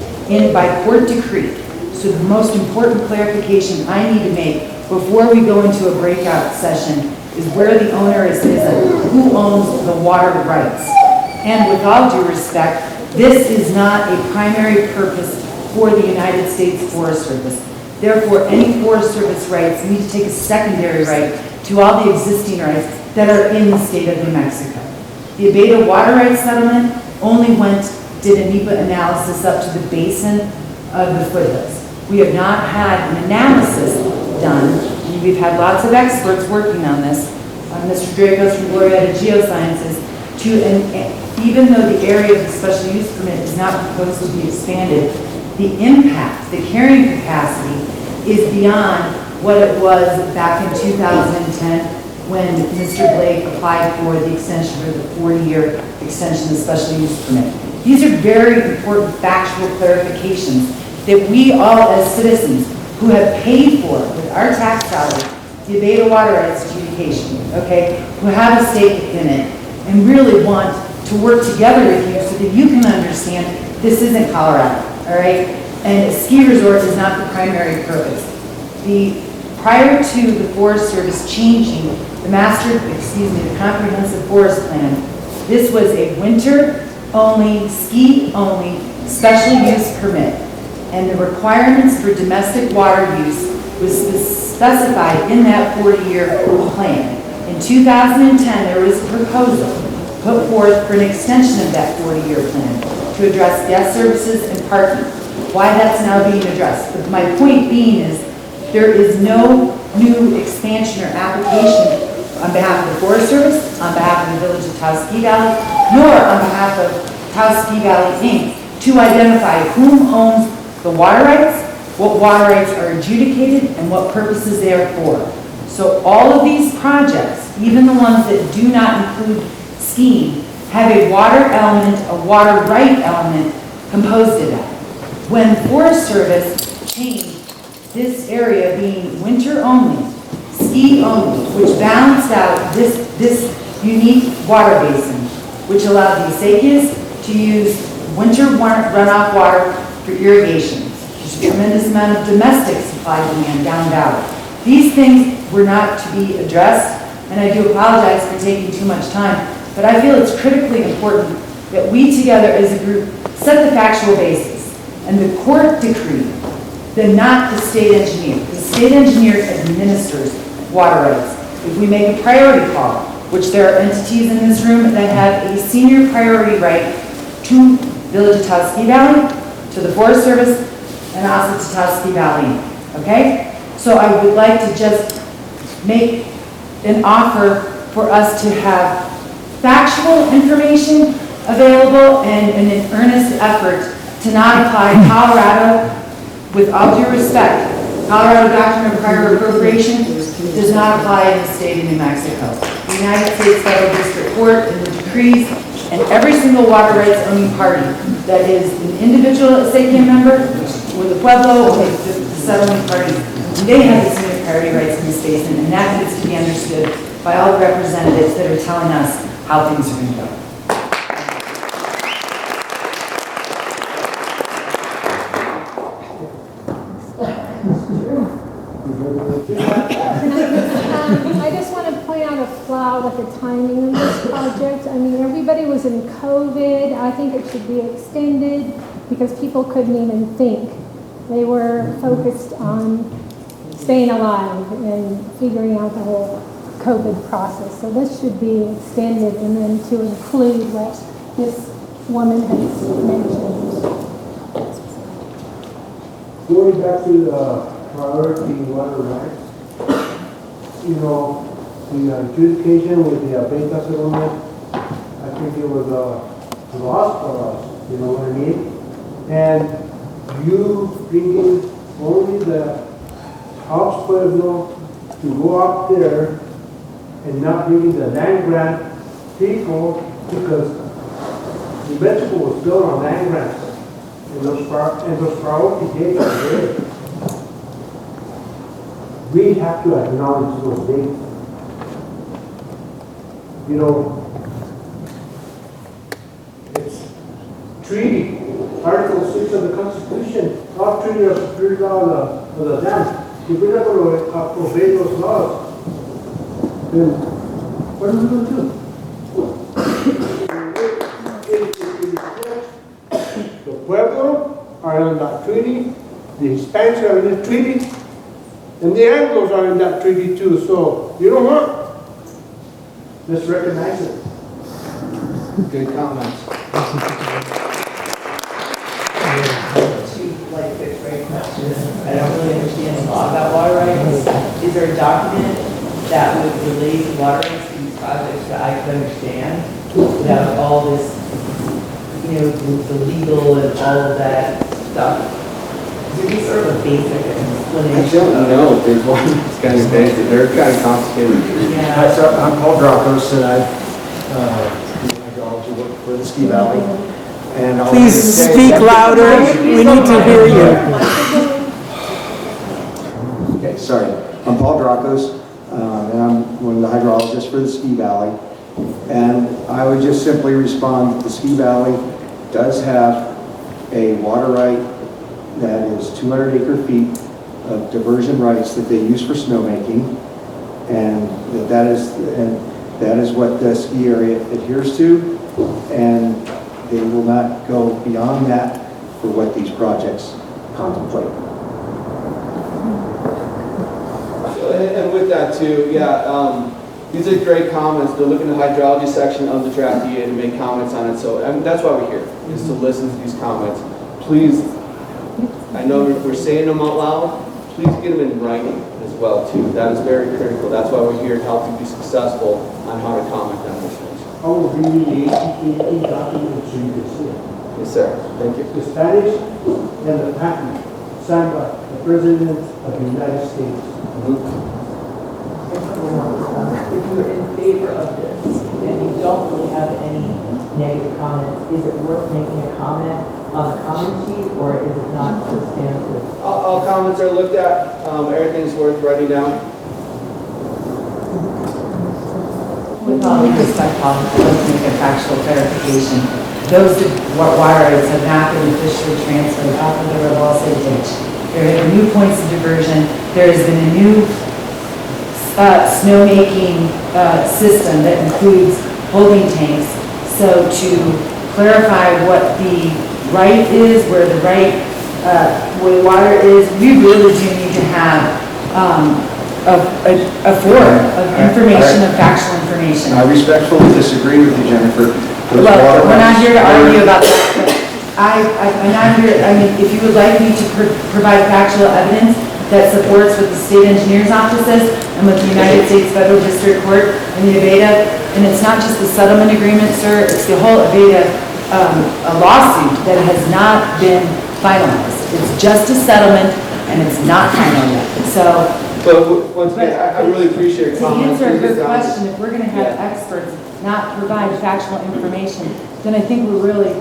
by court decree. So the most important clarification I need to make before we go into a breakout session is where the owner is and who owns the water rights. And with all due respect, this is not a primary purpose for the United States Forest Service. Therefore, any Forest Service rights need to take a secondary right to all the existing rights that are in the state of New Mexico. The Abeta water rights settlement only did a NEPA analysis up to the basin of the foothills. We have not had an analysis done. We've had lots of experts working on this. Mr. Dragos from Glorieta Geosciences, even though the area of the special use permit is not proposed to be expanded, the impact, the carrying capacity is beyond what it was back in 2010 when Mr. Blake applied for the extension for the 40-year extension of the special use permit. These are very important factual clarifications that we all as citizens who have paid for with our tax dollars the Abeta water rights adjudication, okay, who have a stake in it and really want to work together with you so that you can understand this isn't Colorado, all right? And a ski resort is not the primary purpose. Prior to the Forest Service changing the comprehensive forest plan, this was a winter-only, ski-only special use permit. And the requirements for domestic water use was specified in that 40-year plan. In 2010, there was a proposal put forth for an extension of that 40-year plan to address guest services and parking. Why that's now being addressed. But my point being is there is no new expansion or application on behalf of the Forest Service, on behalf of the Village of Taos Ski Valley, nor on behalf of Taos Ski Valley Inc. to identify whom owns the water rights, what water rights are adjudicated, and what purposes they are for. So all of these projects, even the ones that do not include skiing, have a water element, a water right element composed of that. When Forest Service changed this area being winter only, ski only, which balanced out this unique water basin, which allowed the Acequias to use winter runoff water for irrigation. There's a tremendous amount of domestic supply demand down valley. These things were not to be addressed, and I do apologize for taking too much time, but I feel it's critically important that we together as a group set the factual basis. And the court decreed that not the state engineer. The state engineer administers water rights. If we make a priority call, which there are entities in this room that have a senior priority right to Village of Taos Ski Valley, to the Forest Service, and also to Taos Ski Valley, okay? So I would like to just make an offer for us to have factual information available and an earnest effort to not apply Colorado, with all due respect, Colorado Doctrine of Prior Appropriation does not apply in the state of New Mexico. The United States Federal District Court and the decrees and every single water rights owning party that is an individual Acequia member or the Pueblo or the settlement party, they have the senior priority rights in this basin, and that needs to be understood by all the representatives that are telling us how things are going to go. plow with the timing of this project. I mean, everybody was in COVID. I think it should be extended because people couldn't even think. They were focused on staying alive and figuring out the whole COVID process. So this should be extended and then to include what this woman has mentioned. Going back to the priority water rights, you know, the adjudication with the Beta settlement, I think it was a loss for us, you know what I mean? And you bringing only the Taos Pueblo to go up there and not bringing the land grant people, because the vegetable was built on land grants, and those priority dates are there. We have to acknowledge those dates. You know, it's treaty, Article 6 of the Constitution, our treaty of spirit law of the dam. If we're not going to obey those laws, then what are we going to do? The Pueblo are in that treaty, the Hispanics are in the treaty, and the Anglos are in that treaty too. So, you know what? Let's recognize it. Good comments. Two like fifth grade questions. I don't really understand a lot about water rights. Is there a document that would relate water rights to these projects that I could understand without all this, you know, the legal and all of that stuff? Is there sort of a basic explanation? I don't know if there's one that's kind of basic. They're kind of complicated. Yeah. Hi, so I'm Paul Dracos, and I do hydrology work for the Ski Valley. And I'll Please say- speak louder. We need to hear you. Okay, sorry. I'm Paul Dracos, and I'm one of the hydrologists for the Ski Valley. And I would just simply respond that the Ski Valley does have a water right that is 200 acre-feet of diversion rights that they use for snowmaking, and that is what the ski area adheres to, and they will not go beyond that for what these projects contemplate. And with that too, yeah, these are great comments. They'll look in the hydrology section of the draft EA to make comments on it. So that's why we're here, is to listen to these comments. Please, I know we're saying them out loud. Please get them in writing as well too. That is very critical. That's why we're here to help you be successful on how to comment on these things. I will bring you the ACKA document so you can see it. Yes, sir. Thank you. The Spanish and the patent signed by the President of the United States. If you're in favor of this and you don't really have any negative comments, is it worth making a comment on the comment sheet, or is it not substantive? All comments are looked at. Everything's worth writing down. With all due respect, Paul, let's make a factual clarification. Those water rights have not been officially transferred off of the Rebalsa ditch. There have been new points of diversion. There has been a new snowmaking system that includes holding tanks. So to clarify what the right is, where the right where water is, we really do need to have a forum of information, of factual information. I respectfully disagree with you, Jennifer. Those Well, water we're not rights here to are- argue about that, but I'm not here, I mean, if you would like me to provide factual evidence that supports what the state engineer's office says and what the United States Federal District Court and the Aveda, and it's not just the settlement agreement, sir, it's the whole Aveda a lawsuit that has not been finalized. It's just a settlement and it's not final yet. So, But once again, I really appreciate your to comments. answer Please her get down. question, if we're gonna have experts not provide factual information, then I think we're really,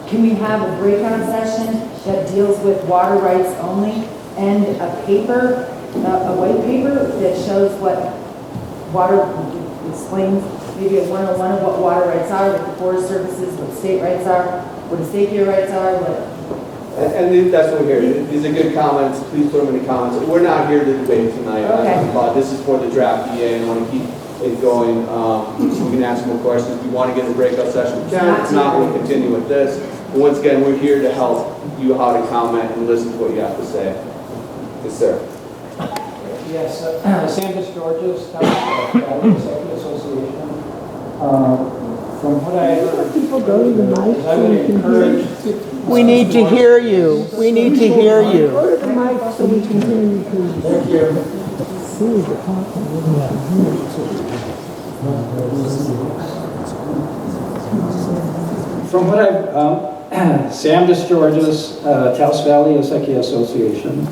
can we have a breakout session that deals with water rights only and a paper, a white paper that shows what water, explains maybe a 101 of what water rights are, what the Forest Services, what state rights are, what the state rights are, what And that's what we're here. These are good comments. Please put them in the comments. We're not here to debate tonight. Okay. This is for the draft EA, and I want to keep it going. We can ask more questions. If you want to get a breakout session, we can. If not, we'll continue with this. But once again, we're here to help you how to comment and listen to what you have to say. Yes, sir. Yes, Sam Georges, Executive Association. From what I heard, People go to the mic I would encourage. We need to hear you. We need to hear you. Go to the mic so we can hear you, please. Thank you. See the From what I've, Sam Georges, Taos Valley Executive Association.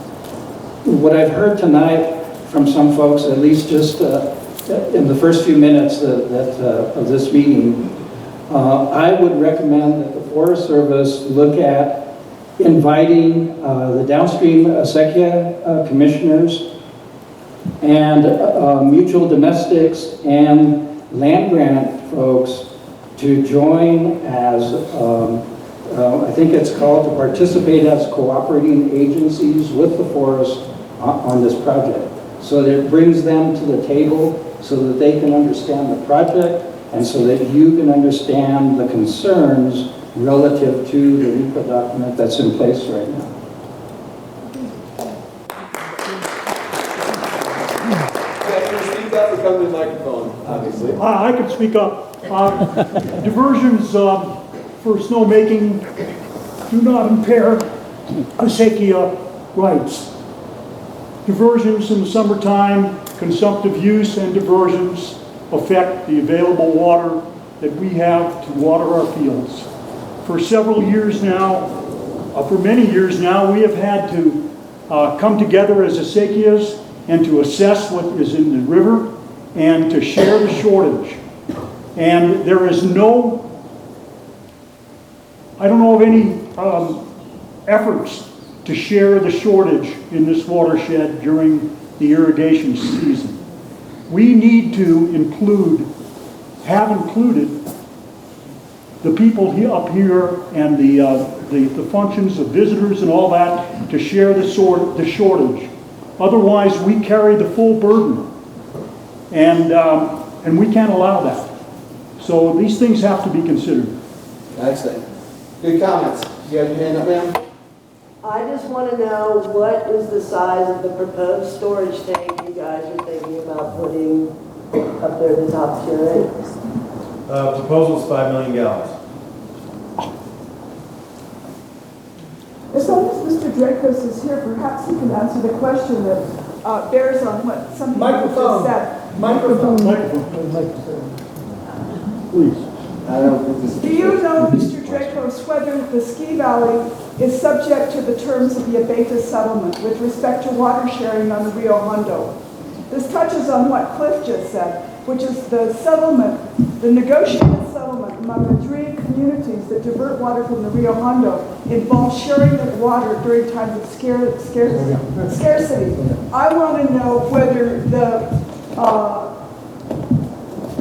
What I've heard tonight from some folks, at least just in the first few minutes of this meeting, I would recommend that the Forest Service look at inviting the downstream acequia commissioners and mutual domestics and land grant folks to join as, I think it's called, to participate as cooperating agencies with the forest on this project. So that it brings them to the table so that they can understand the project and so that you can understand the concerns relative to the NEPA document that's in place right now. Speak up or come to the microphone, obviously. I can speak up. Diversions for snowmaking do not impair acequia rights. Diversions in the summertime, consumptive use and diversions affect the available water that we have to water our fields. For several years now, for many years now, we have had to come together as acequias and to assess what is in the river and to share the shortage. And there is no, I don't know of any efforts to share the shortage in this watershed during the irrigation season. We need to have included the people up here and the functions of visitors and all that to share the shortage. Otherwise, we carry the full burden, and we can't allow that. So these things have to be considered. Excellent. Good comments. You have your hand up, ma'am? I just want to know what is the size of the proposed storage tank you guys are thinking about putting up there at the top of your end? Proposal is 5 million gallons. As long as Mr. Dracos is here, perhaps he can answer the question that bears on what some people just said. Microphone. Please. I don't think this is. Do you know, Mr. Dracos, whether the ski valley is subject to the terms of the Abeta settlement with respect to water sharing on the Rio Hondo? This touches on what Cliff just said, which is the settlement, the negotiated settlement among the three communities that divert water from the Rio Hondo involves sharing the water during times of scarcity. I want to know whether the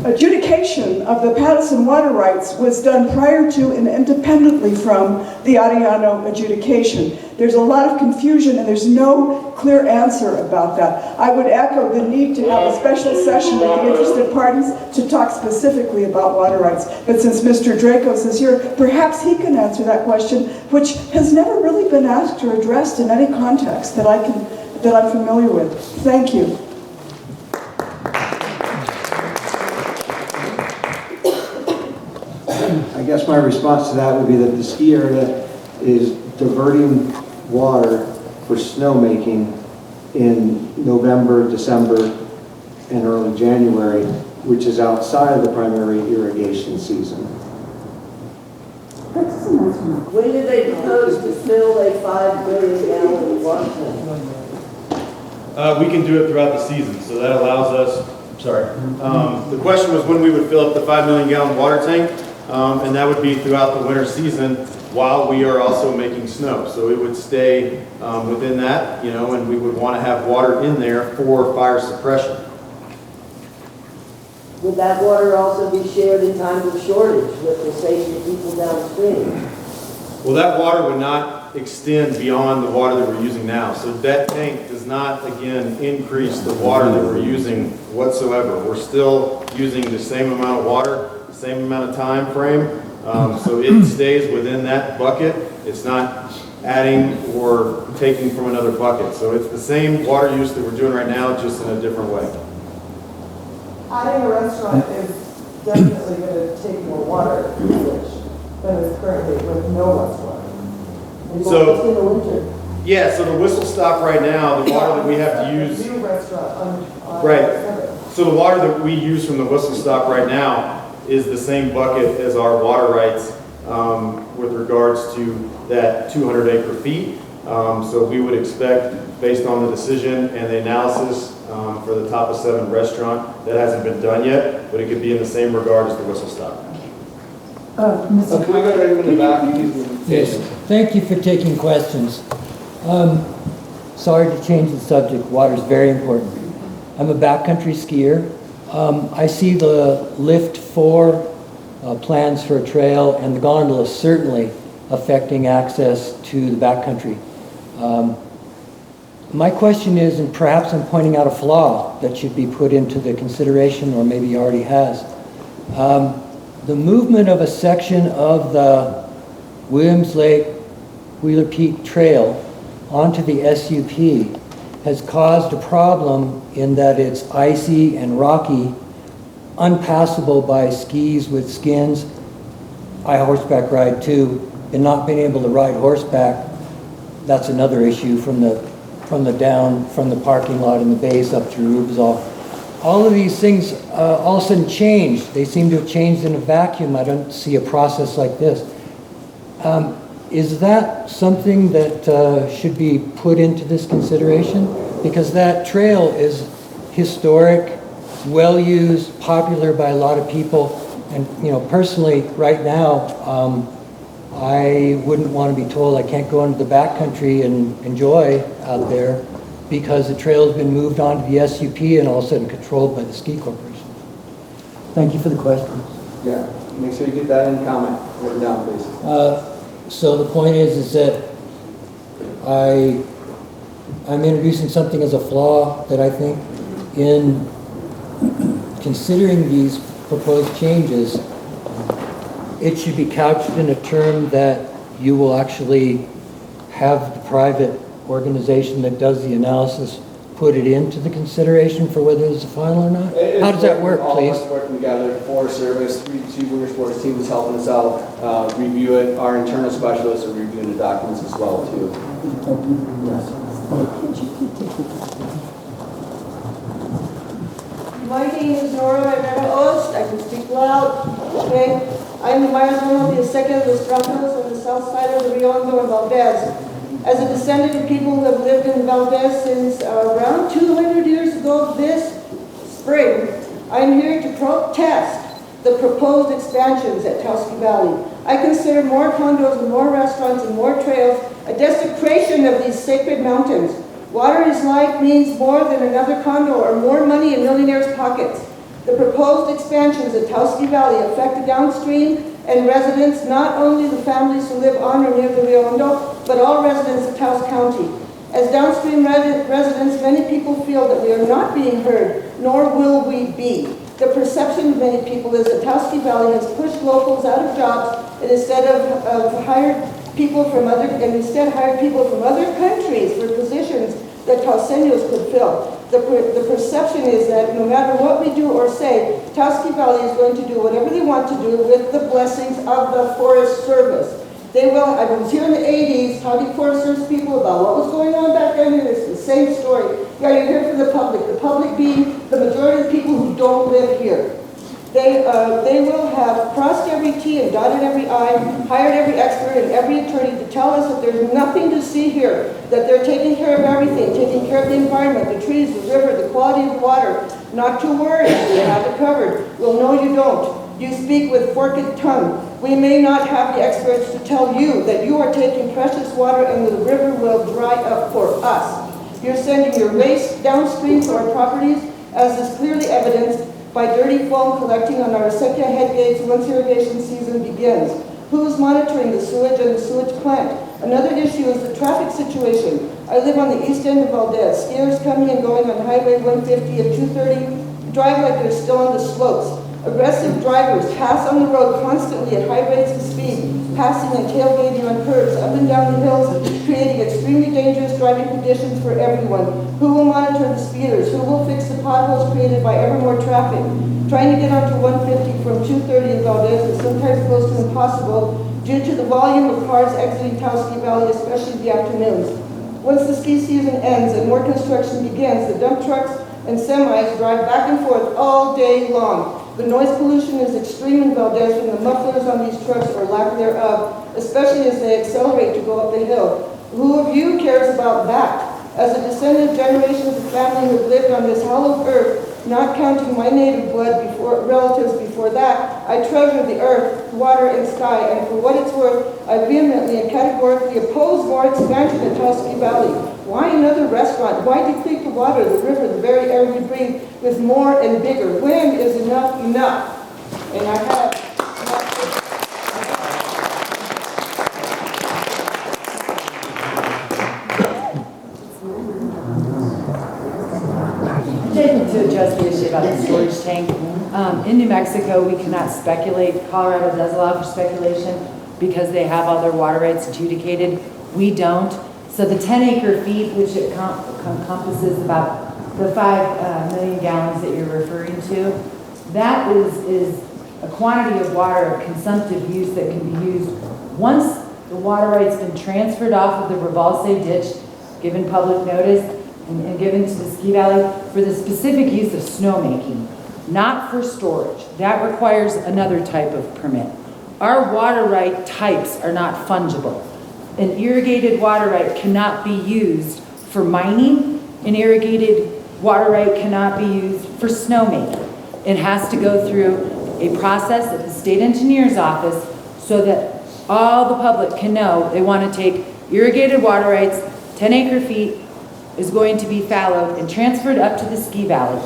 adjudication of the Patterson water rights was done prior to and independently from the Ariano adjudication. There's a lot of confusion and there's no clear answer about that. I would echo the need to have a special session with the interested parties to talk specifically about water rights. But since Mr. Dracos is here, perhaps he can answer that question, which has never really been asked or addressed in any context that I'm familiar with. Thank you. I guess my response to that would be that the ski area is diverting water for snowmaking in November, December, and early January, which is outside of the primary irrigation season. When did they propose to fill a 5 million gallon water tank? We can do it throughout the season, so that allows us, the question was when we would fill up the 5 million gallon water tank, and that would be throughout the winter season while we are also making snow. So it would stay within that, and we would want to have water in there for fire suppression. Would that water also be shared in times of shortage with the safety of people downstream? Well, that water would not not extend beyond the water that we're using now. So that tank does not, again, increase the water that we're using whatsoever. We're still using the same amount of water, the same amount of time frame. So it stays within that bucket. It's not adding or taking from another bucket. So it's the same water use that we're doing right now, just in a different way. Adding a restaurant is definitely going to take more water usage than is currently with no restaurant. So- In the winter. Yeah, so the whistle stop right now, the water that we have to use. New restaurant on Right. 7th. So the water that we use from the whistle stop right now is the same bucket as our water rights with regards to that 200 acre feet. So we would expect, based on the decision and the analysis for the Top of 7 restaurant, that hasn't been done yet, but it could be in the same regard as the whistle stop. Can we go right in the back? Yes, thank you for taking questions. Sorry to change the subject, water is very important. I'm a backcountry skier. I see the Lift 4 plans for a trail and the gondola certainly affecting access to the backcountry. My question is, and perhaps I'm pointing out a flaw that should be put into the consideration, or maybe already has. The movement of a section of the Williams Lake Wheeler Peak Trail onto the SUP has caused a problem in that it's icy and rocky, unpassable by skis with skins. I horseback ride too, and not being able to ride horseback, that's another issue from the parking lot in the base up to Rubensall. All of these things all of a sudden changed. They seem to have changed in a vacuum. I don't see a process like this. Is that something that should be put into this consideration? Because that trail is historic, well-used, popular by a lot of people. And, you know, personally, right now, I wouldn't want to be told I can't go into the backcountry and enjoy out there because the trail has been moved onto the SUP and all of a sudden controlled by the ski corporation. Thank you for the question. Yeah, make sure you get that in comment, written down, please. So the point is that I'm introducing something as a flaw that I think in considering these proposed changes, it should be couched in a term that you will actually have the private organization that does the analysis put it into the consideration for whether it's a final or not? How does that work, please? All of us working together, Forest Service, 2 Winter Sports team is helping us out, review it. Our internal specialists are reviewing the documents as well, too. My name is Nora Herrera Ost. I can speak loud. Okay. I'm the Mayordomo de Seca de los Trapos on the south side of the Rio Hondo and Valdez. As a descendant of people who have lived in Valdez since around 200 years ago this spring, I'm here to protest the proposed expansions at Taos Valley. I consider more condos and more restaurants and more trails a desecration of these sacred mountains. Water is life means more than another condo or more money in millionaires' pockets. The proposed expansions at Taos Valley affect the downstream and residents, not only the families who live on or near the Rio Hondo, but all residents of Taos County. As downstream residents, many people feel that we are not being heard, nor will we be. The perception of many people is that Taos Valley has pushed locals out of jobs and instead hired people from other countries for positions that Taoseños could fill. The perception is that no matter what we do or say, Taos Valley is going to do whatever they want to do with the blessings of the Forest Service. They will. I was here in the 80s talking to Forest Service people about what was going on back then, and it's the same story. Yeah, you're here for the public being the majority of the people who don't live here. They will have crossed every T and dotted every I, hired every expert and every attorney to tell us that there's nothing to see here, that they're taking care of everything, taking care of the environment, the trees, the river, the quality of the water. Not to worry, we have it covered. Well, no, you don't. You speak with forked tongue. We may not have the experts to tell you that you are taking precious water and the river will dry up for us. You're sending your waste downstream to our properties, as is clearly evidenced by dirty foam collecting on our acequia head gates once irrigation season begins. Who's monitoring the sewage and the sewage plant? Another issue is the traffic situation. I live on the east end of Valdez. Skiers coming and going on Highway 150 at 2:30 drive like they're still on the slopes. Aggressive drivers pass on the road constantly at high rates of speed, passing and tailgating on curbs up and down the hills, creating extremely dangerous driving conditions for everyone. Who will monitor the speeders? Who will fix the potholes created by ever more traffic? Trying to get onto 150 from 2:30 in Valdez is sometimes close to impossible due to the volume of cars exiting Taos Ski Valley, especially in the afternoons. Once the ski season ends and more construction begins, the dump trucks and semis drive back and forth all day long. The noise pollution is extreme in Valdez from the mufflers on these trucks or lack thereof, especially as they accelerate to go up the hill. Who of you cares about that? As a descendant of generations of family who have lived on this hallowed earth, not counting my native blood relatives before that, I treasure the earth, water, and sky, and for what it's worth, I vehemently and categorically oppose more expansion in Taos Ski Valley. Why another restaurant? Why deplete the water, the river, the very air we breathe with more and bigger? When is enough enough? And I have... To address the issue about the storage tank, in New Mexico, we cannot speculate. Colorado does allow for speculation because they have all their water rights adjudicated. We don't. So the 10 acre feet, which it encompasses about the 5 million gallons that you're referring to, that is a quantity of water of consumptive use that can be used once the water right's been transferred off of the Revalse ditch, given public notice, and given to the ski valley for the specific use of snowmaking, not for storage. That requires another type of permit. Our water right types are not fungible. An irrigated water right cannot be used for mining. An irrigated water right cannot be used for snowmaking. It has to go through a process at the state engineer's office so that all the public can know they want to take irrigated water rights, 10 acre feet, is going to be fallowed and transferred up to the ski valley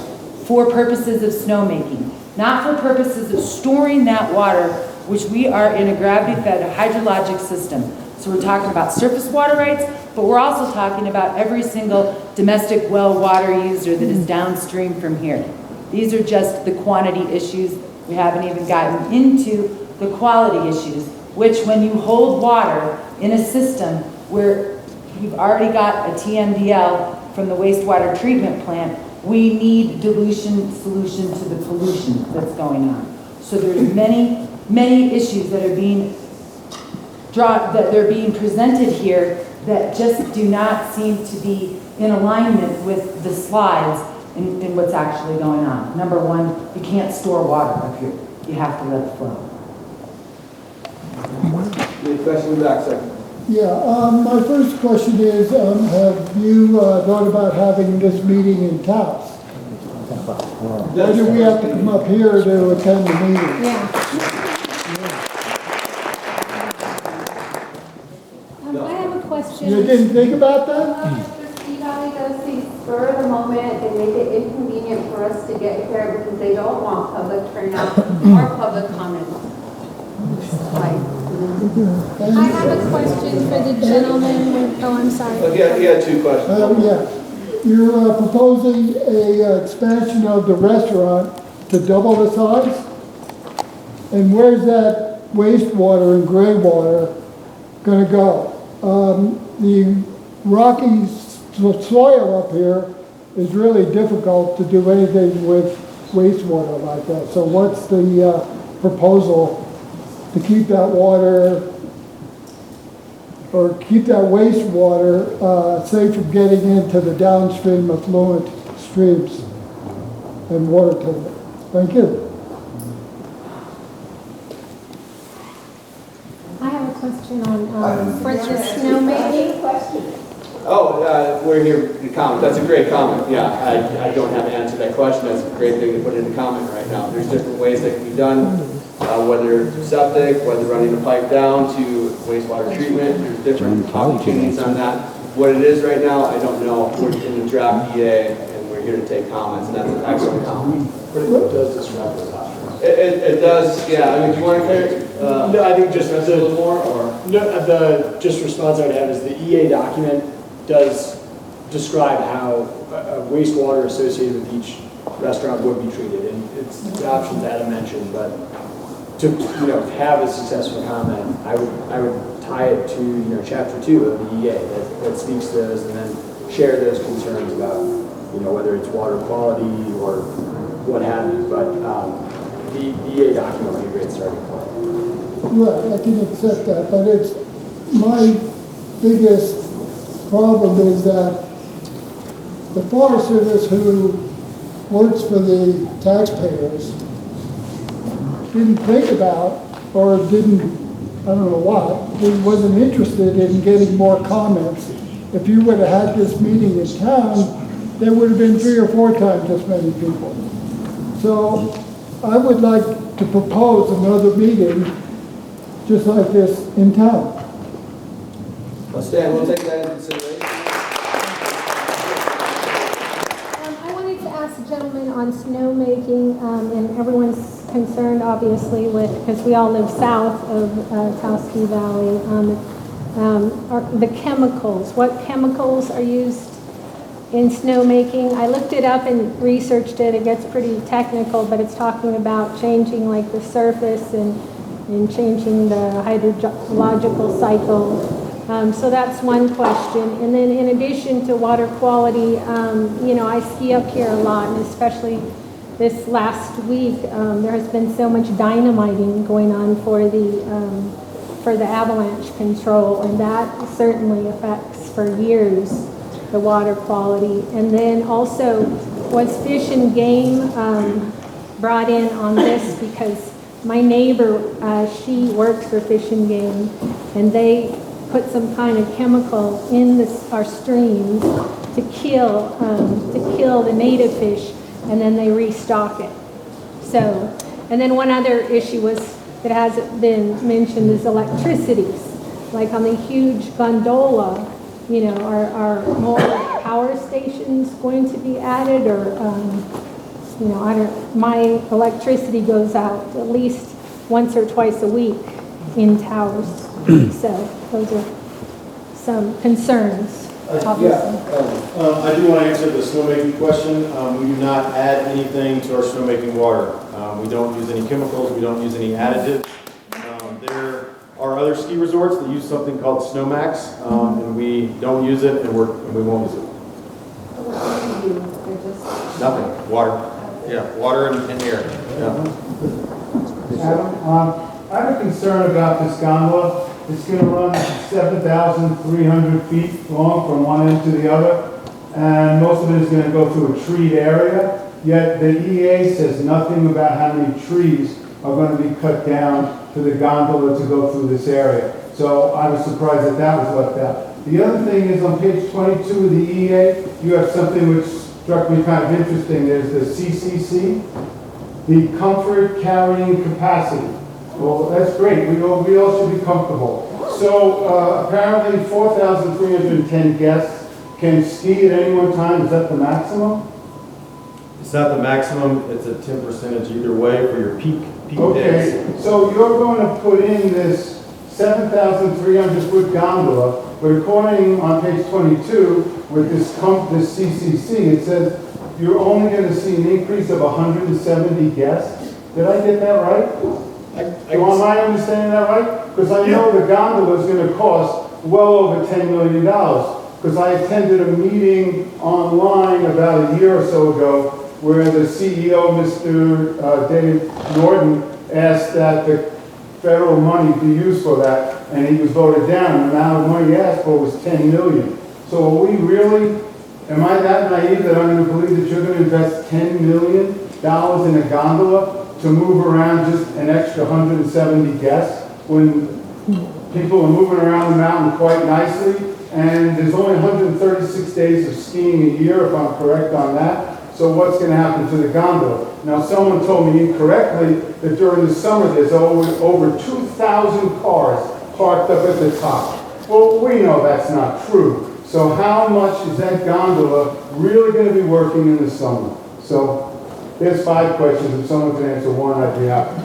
for purposes of snowmaking, not for purposes of storing that water, which we are in a gravity-fed hydrologic system. So we're talking about surface water rights, but we're also talking about every single domestic well water user that is downstream from here. These are just the quantity issues. We haven't even gotten into the quality issues, which when you hold water in a system where you've already got a TMDL from the wastewater treatment plant, we need dilution solution to the pollution that's going on. So there's many, many issues that are being presented here that just do not seem to be in alignment with the slides and what's actually going on. Number one, you can't store water up here. You have to let it flow. Any questions back, sir? Yeah, my first question is, have you thought about having this meeting in Taos? Or do we have to come up here to attend the meeting? Yeah. I have a question. You didn't think about that? If the Ski Valley does these spur of the moment, they make it inconvenient for us to get here because they don't want public turnout or public comment. I have a question for the gentleman with, oh, I'm sorry. He had 2 questions. Yeah. You're proposing a expansion of the restaurant to double the size? And where's that wastewater and gray water gonna go? The rocky soil up here is really difficult to do anything with wastewater like that. So what's the proposal to keep that water, or keep that wastewater safe from getting into the downstream affluent streams and water table? Thank you. I have a question on, for the snowmaking. We're here to comment. That's a great comment. Yeah, I don't have an answer to that question. That's a great thing to put in the comment right now. There's different ways that can be done, whether septic, whether running the pipe down to wastewater treatment. There's different opportunities on that. What it is right now, I don't know. We're in the draft EA, and we're here to take comments, and that's an excellent comment. But it does disrupt those options. It does, yeah. I mean, do you want to No, I think just a little more, or? No, the just response I would have is the EA document does describe how wastewater associated with each restaurant would be treated, and it's the options Adam mentioned. But to have a successful comment, I would tie it to chapter 2 of the EA that speaks to those, and then share those concerns about whether it's water quality or what have you. But the EA document would be a great starting point. Right, I can accept that, but it's, my biggest problem is that the Forest Service, who works for the taxpayers, didn't think about, or didn't, I don't know why, wasn't interested in getting more comments. If you would have had this meeting in town, there would have been 3 or 4 times as many people. So I would like to propose another meeting just like this in town. Well, Stan, we'll take that into consideration. I wanted to ask the gentleman on snowmaking, and everyone's concerned, obviously, because we all live south of Taos Valley, the chemicals. What chemicals are used in snowmaking? I looked it up and researched it. It gets pretty technical, but it's talking about changing like the surface and changing the hydrological cycle. So that's one question. And then in addition to water quality, I ski up here a lot, and especially this last week, there has been so much dynamiting going on for the avalanche control, and that certainly affects for years the water quality. And then also was Fish and Game brought in on this because my neighbor, she works for Fish and Game, and they put some kind of chemical in our streams to kill the native fish, and then they restock it. So, and then one other issue that hasn't been mentioned is electricities. Like on the huge gondola, are more power stations going to be added, or my electricity goes out at least once or twice a week in Taos. So those are some concerns, obviously. I do want to answer the snowmaking question. We do not add anything to our snowmaking water. We don't use any chemicals. We don't use any additives. There are other ski resorts that use something called Snowmax, and we don't use it, and we won't use it. Nothing. Water. Yeah, water and air. Yeah. Adam, I have a concern about this gondola. It's going to run 7,300 feet long from one end to the other, and most of it is going to go through a treed area, yet the EA says nothing about how many trees are going to be cut down to the gondola to go through this area. So I was surprised that was left out. The other thing is on page 22 of the EA, you have something which struck me kind of interesting. There's the CCC, the comfort carrying capacity. Well, that's great. We all should be comfortable. So apparently 4,310 guests can ski at any one time. Is that the maximum? It's not the maximum. It's a 10% either way for your peak days. Okay, so you're going to put in this 7,300 foot gondola, but according on page 22 with this CCC, it says you're only going to see an increase of 170 guests. Did I get that right? Am I understanding that right? Because I know the gondola is going to cost well over $10 million. Because I attended a meeting online about a year or so ago where the CEO, Mr. Dave Norton, asked that the federal money be used for that, and he was voted down. The amount of money he asked for was $10 million. So are we really, am I that naive that I'm going to believe that you're going to invest $10 million in a gondola to move around just an extra 170 guests when people are moving around the mountain quite nicely, and there's only 136 days of skiing a year, if I'm correct on that. So what's going to happen to the gondola? Now, someone told me incorrectly that during the summer there's over 2,000 cars parked up at the top. Well, we know that's not true. So how much is that gondola really going to be working in the summer? So there's 5 questions. If someone can answer one, I'd be happy.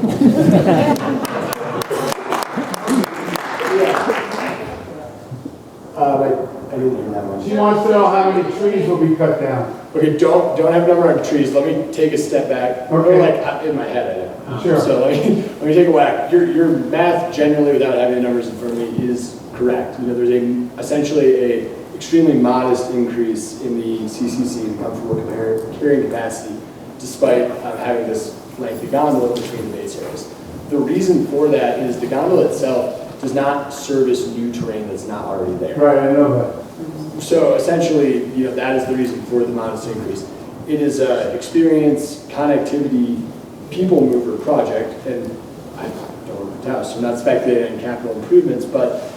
She wants to know how many trees will be cut down. Okay, don't have a number on trees. Let me take a step back. Or Okay. like in my head, I know. Sure. So let me take a whack. Your math generally, without having the numbers in front of me, is correct. You know, there's essentially a extremely modest increase in the CCC, the comfortable carrying capacity, despite having this lengthy gondola between the base areas. The reason for that is the gondola itself does not service new terrain that's not already there. Right, I know that. So essentially, you know, that is the reason for the modest increase. It is an experience, connectivity, people mover project, and I don't work with Taos, so I'm not speculating on capital improvements, but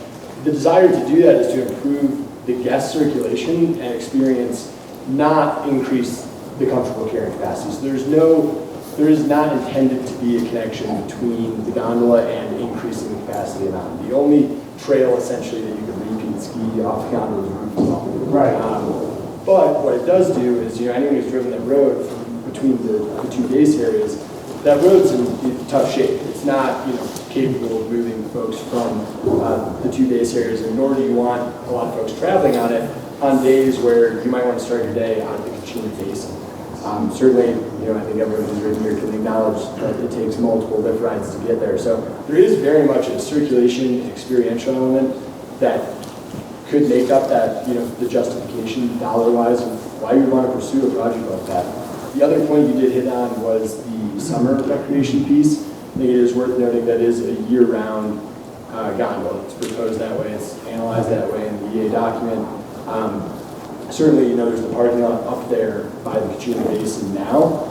the desire to do that is to improve the guest circulation and experience, not increase the comfortable carrying capacity. So there is not intended to be a connection between the gondola and increasing the capacity amount. The only trail essentially that you can repeat ski off the gondola is roof wall. Right. But what it does do is, you know, anyone who's driven that road from between the two base areas, that road's in tough shape. It's not, you know, capable of moving folks from the two base areas, and nor do you want a lot of folks traveling on it on days where you might want to start your day on the Kachina Basin. Certainly, you know, I think everyone who's ridden here can acknowledge that it takes multiple lift rides to get there. So there is very much a circulation experiential element that could make up that, you know, the justification dollar-wise of why you would want to pursue a project like that. The other point you did hit on was the summer recreation piece. I think it is worth noting that is a year-round gondola. It's proposed that way, it's analyzed that way in the EA document. Certainly, you know, there's the parking lot up there by the Kachina Basin now.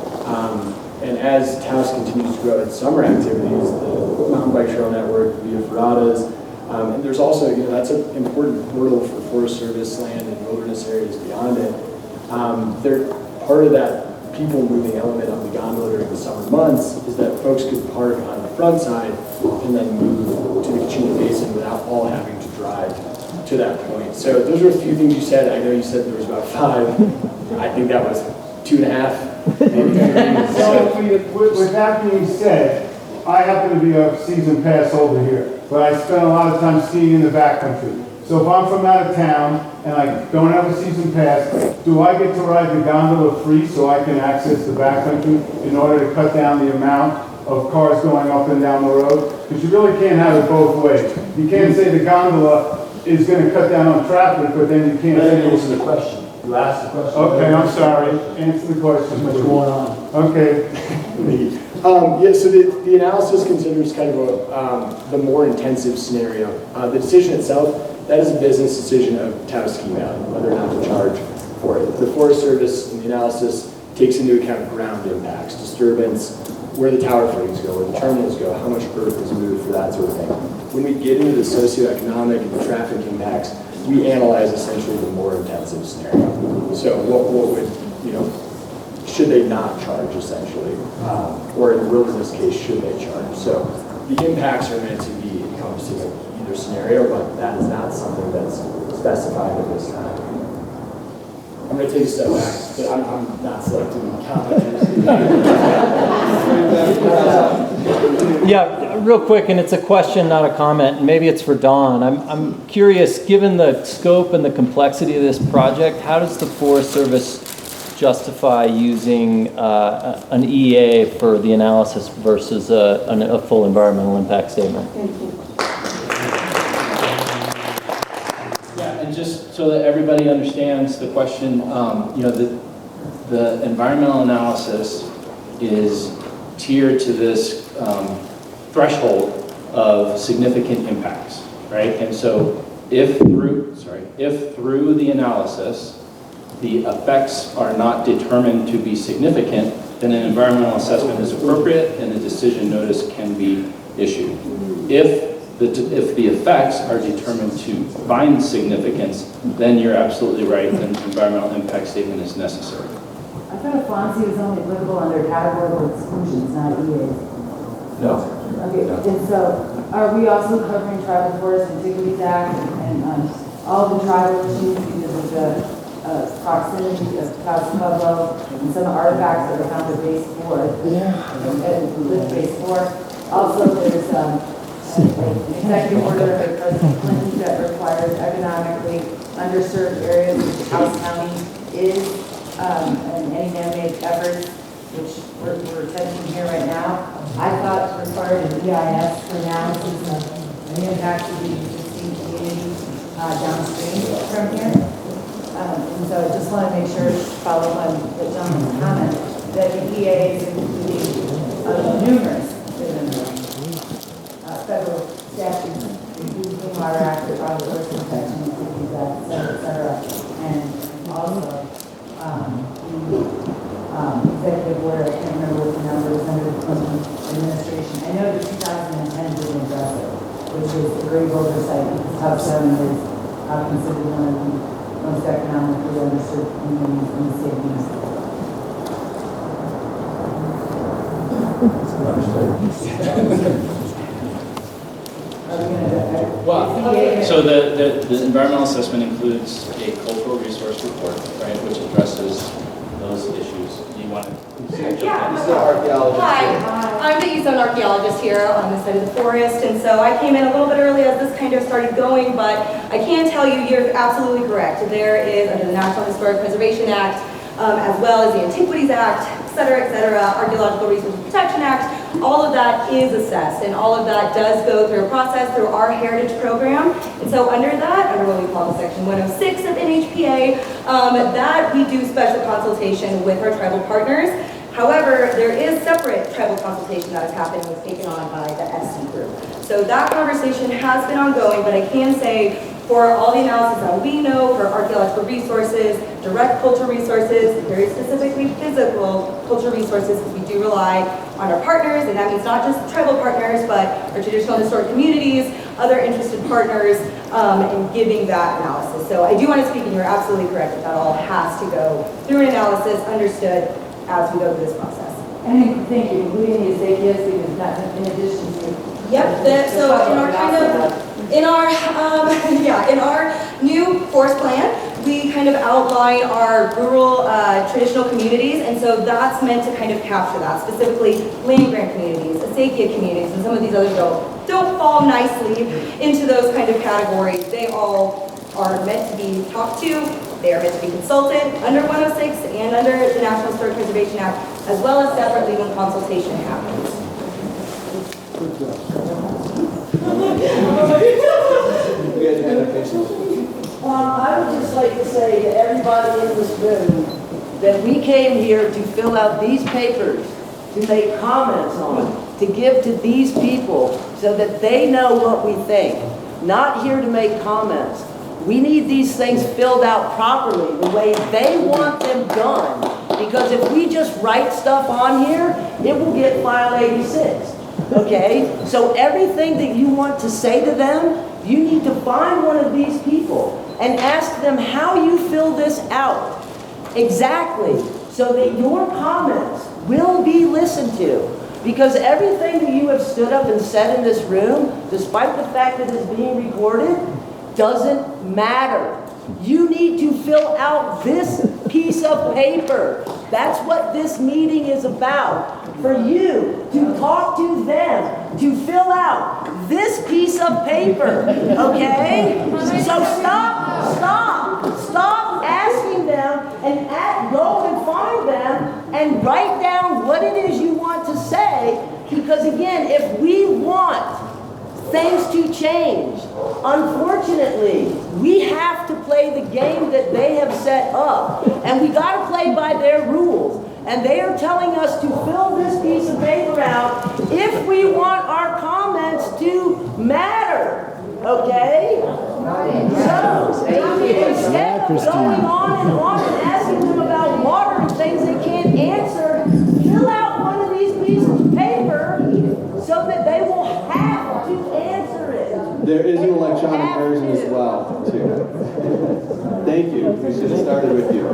And as Taos continues to grow its summer activities, the mountain bike trail network, via Ferradas, and there's also, you know, that's an important portal for Forest Service land and wilderness areas beyond it. They're part of that people moving element of the gondola during the summer months is that folks could park on the front side and then move to the Kachina Basin without all having to drive to that point. So those are a few things you said. I know you said there was about 5. I think that was 2.5. Maybe. So with that being said, I happen to be a season pass holder here, but I spend a lot of time skiing in the backcountry. So if I'm from out of town and I don't have a season pass, do I get to ride the gondola free so I can access the backcountry in order to cut down the amount of cars going up and down the road? Because you really can't have it both ways. You can't say the gondola is going to cut down on traffic, but then you can't say... Answer the question. You asked the question. Okay, I'm sorry. Answer the question. What's going on? Okay. Yeah, so the analysis considers kind of the more intensive scenario. The decision itself, that is a business decision of Taos Ski Valley, whether or not to charge for it. The Forest Service in the analysis takes into account ground impacts, disturbance, where the tower footings go, where the terminals go, how much earth is moved for that sort of thing. When we get into the socioeconomic and the traffic impacts, we analyze essentially the more intensive scenario. So what would, you know, should they not charge essentially? Or in the wilderness case, should they charge? So the impacts are meant to be encompassing of either scenario, but that is not something that's specified at this time. I'm going to take a step back, but I'm not selecting commenters. Yeah, real quick, and it's a question, not a comment. Maybe it's for Dawn. I'm curious, given the scope and the complexity of this project, how does the Forest Service justify using an EA for the analysis versus a full environmental impact statement? Yeah, and just so that everybody understands the question, you know, the environmental analysis is tiered to this threshold of significant impacts, right? And so if through the analysis, the effects are not determined to be significant, then an environmental assessment is appropriate and a decision notice can be issued. If the effects are determined to find significance, then you're absolutely right, an environmental impact statement is necessary. I thought FONSI was only applicable under categorical exclusions, not EAs. No. Okay, and so are we also covering tribal forest antiquities act and all the tribal issues because of the proximity of Taos Pueblo and some artifacts that are found at base 4, at base 4. Also, there's an executive order by President Clinton that requires economically underserved areas of Taos County is, and any man-made efforts, which we're attempting here right now. I thought required an EIS for analysis of the impact of the existing community downstream from here. And so I just want to make sure, follow on the gentleman's comment, that the EA is including numerous federal statutes, including Clean Water Act, the Water Source Protection, Activities Act, et cetera, and also the executive order, I can't remember what the number is, under the Clinton administration. I know the 2010 didn't address it, which is a grave oversight, because Taos County is considered one of the most economically underserved communities in the state of Minnesota. So the environmental assessment includes a cultural resource report, right, which addresses those issues. Do you want to? Yeah. This is an archaeologist. Hi, I'm the East Zone archaeologist here on this side of the forest, and so I came in a little bit early as this kind of started going, but I can tell you, you're absolutely correct. There is, under the National Historic Preservation Act, as well as the Antiquities Act, et cetera, Archaeological Resources Protection Act, all of that is assessed, and all of that does go through a process through our heritage program. And so under that, under what we call Section 106 of NHPA, that we do special consultation with our tribal partners. However, there is separate tribal consultation that is happening, was taken on by the SC group. So that conversation has been ongoing, but I can say for all the analysis that we know, for archaeological resources, direct cultural resources, very specifically physical cultural resources, because we do rely on our partners, and that means not just tribal partners, but our traditional historic communities, other interested partners, in giving that analysis. So I do want to speak, and you're absolutely correct, that all has to go through an analysis, understood, as we go through this process. And thank you, including the Ezekiel's, because that, in addition to. Yep, so in our kind of, in our new forest plan, we kind of outline our rural traditional communities, and so that's meant to kind of capture that, specifically land grant communities, Acequia communities, and some of these others don't fall nicely into those kind of categories. They all are meant to be talked to, they are meant to be consulted under 106 and under the National Historic Preservation Act, as well as separately when consultation happens. I would just like to say to everybody in this room that we came here to fill out these papers, to make comments on, to give to these people so that they know what we think. Not here to make comments. We need these things filled out properly, the way they want them done. Because if we just write stuff on here, it will get file 86. Okay? So everything that you want to say to them, you need to find one of these people and ask them how you fill this out. Exactly. So that your comments will be listened to. Because everything that you have stood up and said in this room, despite the fact that it's being recorded, doesn't matter. You need to fill out this piece of paper. That's what this meeting is about. For you to talk to them, to fill out this piece of paper, okay? So stop asking them and go and find them and write down what it is you want to say, because again, if we want things to change, unfortunately, we have to play the game that they have set up, and we got to play by their rules. And they are telling us to fill this piece of paper out if we want our comments to matter, okay? So, instead of going on and asking them about water and things they can't answer, fill out one of these pieces of paper so that they will have to answer it. There is an electronic version as well, too. Thank you. We should have started with you.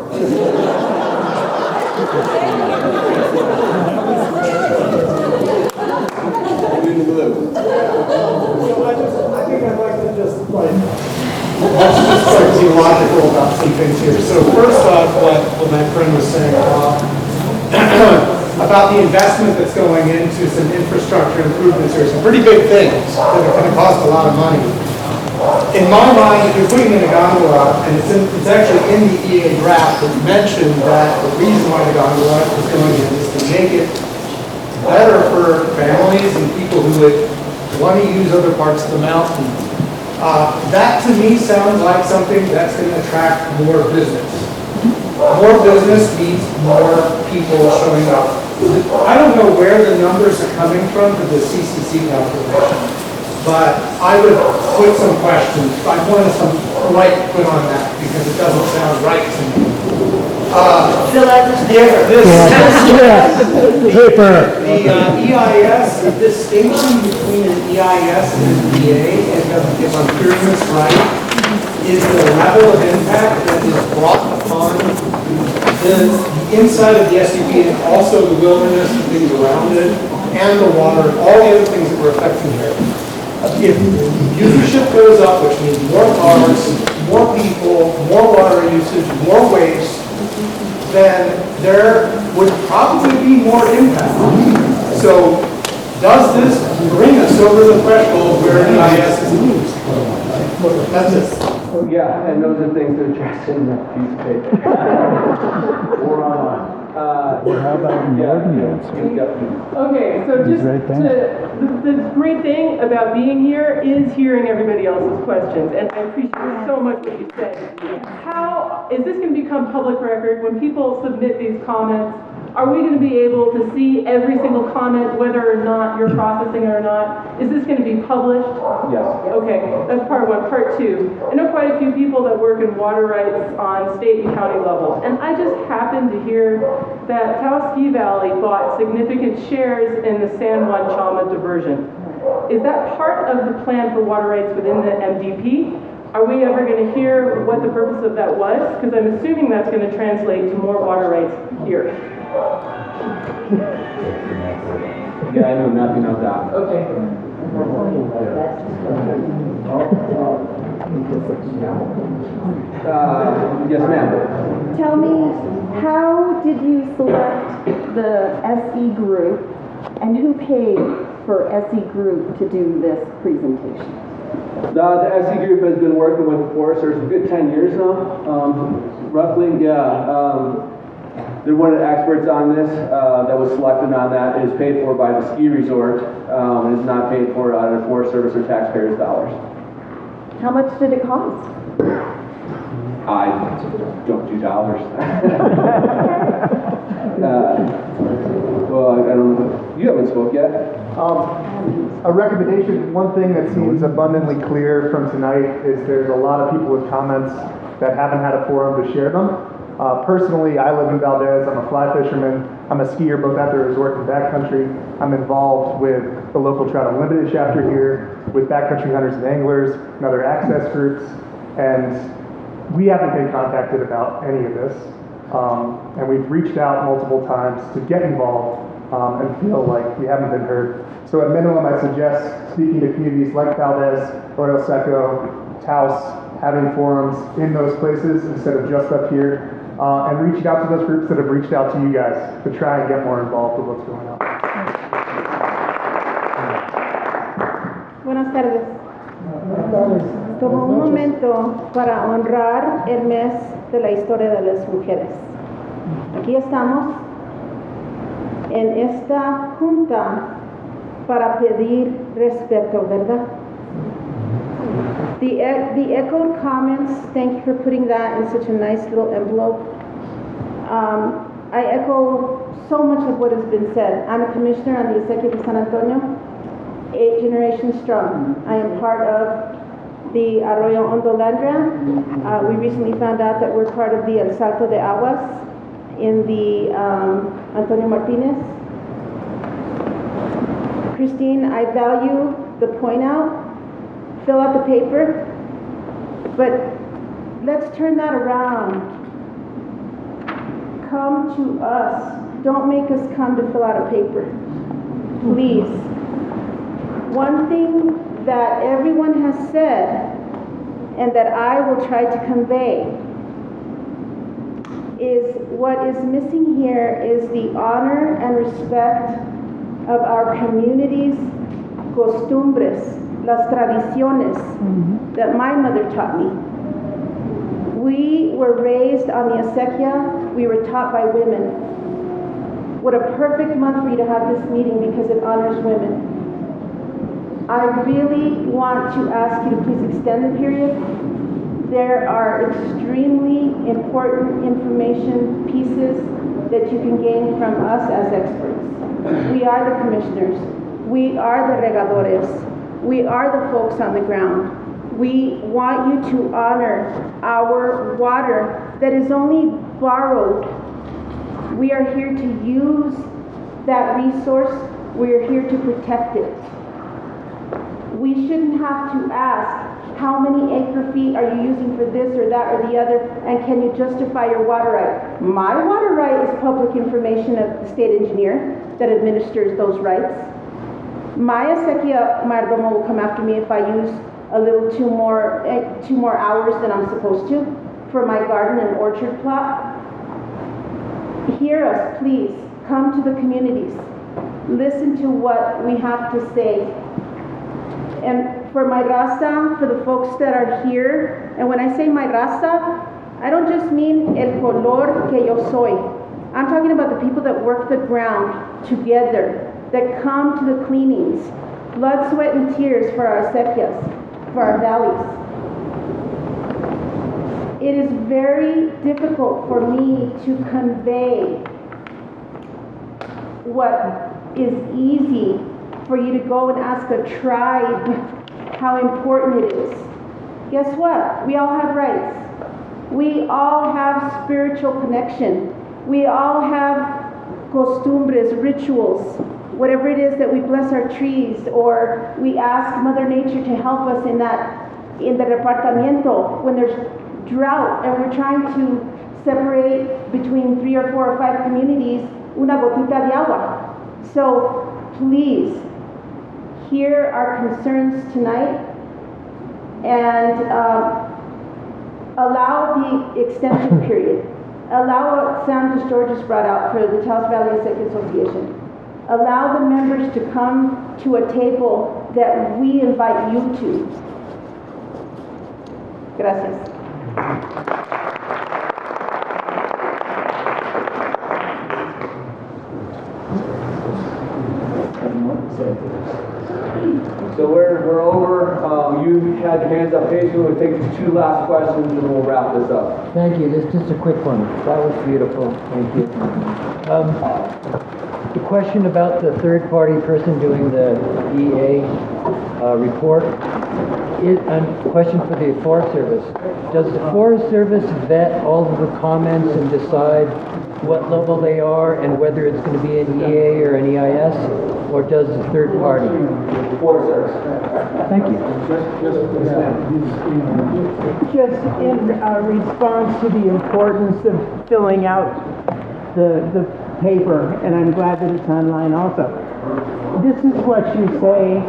In the blue. I think I'd like to just let's just start theological about some things here. So first off, what my friend was saying about the investment that's going into some infrastructure improvements. There are some pretty big things that are going to cost a lot of money. in my mind, if you're putting in a gondola, and it's actually in the EA draft, it mentioned that the reason why the gondola is going in is to make it better for families and people who would want to use other parts of the mountain. That to me sounds like something that's going to attract more business. More business means more people showing up. I don't know where the numbers are coming from for the CCC calculation, but I would put some questions. I wanted some light put on that because it doesn't sound right to me. Fill out this paper. Paper. The EIS, the distinction between an EIS and an EA, if I'm hearing this right, is the level of impact that is brought upon the inside of the SUP and also the wilderness and things around it, and the water, and all the other things that we're affecting here. If usership goes up, which means more cars, more people, more water usage, more waste, then there would probably be more impact. So does this bring us over the threshold where an EIS is used? That's it. Yeah, and those are things to address in that piece of paper. Or online. Well, how about an ordinance? Okay, so just the great thing about being here is hearing everybody else's questions, and I appreciate so much what you said. How is this going to become public record when people submit these comments? Are we going to be able to see every single comment, whether or not you're processing it or not? Is this going to be published? Yes. Okay, that's part one. Part two, I know quite a few people that work in water rights on state and county level, and I just happened to hear that Taos Ski Valley bought significant shares in the San Juan Chama diversion. Is that part of the plan for water rights within the MDP? Are we ever going to hear what the purpose of that was? Because I'm assuming that's going to translate to more water rights here. Yeah, I know nothing of that. Okay. Yes, ma'am. Tell me, how did you select the SE group, and who paid for SE group to do this presentation? The SE group has been working with the Forest Service for a good 10 years now, roughly, yeah. They're one of the experts on this that was selected on that. It is paid for by the ski resort and is not paid for out of the Forest Service or taxpayers' dollars. How much did it cost? I don't do dollars. Well, I don't know. You haven't spoke yet. A recommendation, one thing that seems abundantly clear from tonight is there's a lot of people with comments that haven't had a forum to share them. Personally, I live in Valdez. I'm a fly fisherman. I'm a skier both at the resort and backcountry. I'm involved with the local Trout Unlimited chapter here, with backcountry hunters and anglers and other access groups, and we haven't been contacted about any of this. And we've reached out multiple times to get involved and feel like we haven't been heard. So at minimum, I suggest speaking to communities like Valdez, Arroyo Seco, Taos, having forums in those places instead of just up here, and reaching out to those groups that have reached out to you guys to try and get more involved with what's going on. Buenas tardes. Tomo un momento para honrar el mes de la historia de las mujeres. Aquí estamos en esta junta para pedir respeto, ¿verdad? The echoed comments, thank you for putting that in such a nice little envelope. I echo so much of what has been said. I'm a commissioner on the Executive San Antonio, 8 generations strong. I am part of the Rio Hondo land grant. We recently found out that we're part of the El Salto de Aguas in the Antonio Martinez. Christine, I value the point out. Fill out the paper, but let's turn that around. Come to us. Don't make us come to fill out a paper. Please. One thing that everyone has said and that I will try to convey is what is missing here is the honor and respect of our community's costumbres, las tradiciones that my mother taught me. We were raised on the acequia, we were taught by women. What a perfect month for you to have this meeting because it honors women. I really want to ask you to please extend the period. There are extremely important information pieces that you can gain from us as experts. We are the commissioners. We are the regadores. We are the folks on the ground. We want you to honor our water that is only borrowed. We are here to use that resource. We are here to protect it. We shouldn't have to ask, how many acre feet are you using for this or that or the other, and can you justify your water right? My water right is public information of the state engineer that administers those rights. My acequia mayordomo will come after me if I use a little two more hours than I'm supposed to for my garden and orchard plot. Hear us, please. Come to the communities. Listen to what we have to say. And for my raza, for the folks that are here, and when I say my raza, I don't just mean el color que yo soy. I'm talking about the people that work the ground together, that come to the cleanings, blood, sweat, and tears for our acequias, for our valleys. It is very difficult for me to convey what is easy for you to go and ask a tribe how important it is. Guess what? We all have rights. We all have spiritual connection. We all have costumbres, rituals, whatever it is that we bless our trees, or we ask Mother Nature to help us in the repartamiento when there's drought and we're trying to separate between 3 or 4 or 5 communities, una gotita de agua. So please, hear our concerns tonight and allow the extension period. Allow what Sam Destor just brought out for the Taos Valley Acequia Association. Allow the members to come to a table that we invite you to. Gracias. So we're over. You had your hands up patiently. We'll take 2 last questions and we'll wrap this up. Thank you. This is just a quick one. That was beautiful. Thank you. The question about the third-party person doing the EA report is a question for the Forest Service. Does the Forest Service vet all of the comments and decide what level they are and whether it's going to be an EA or an EIS, or does the third party? Forest Service. Thank you. Just in response to the importance of filling out the paper, and I'm glad that it's online also. This is what you say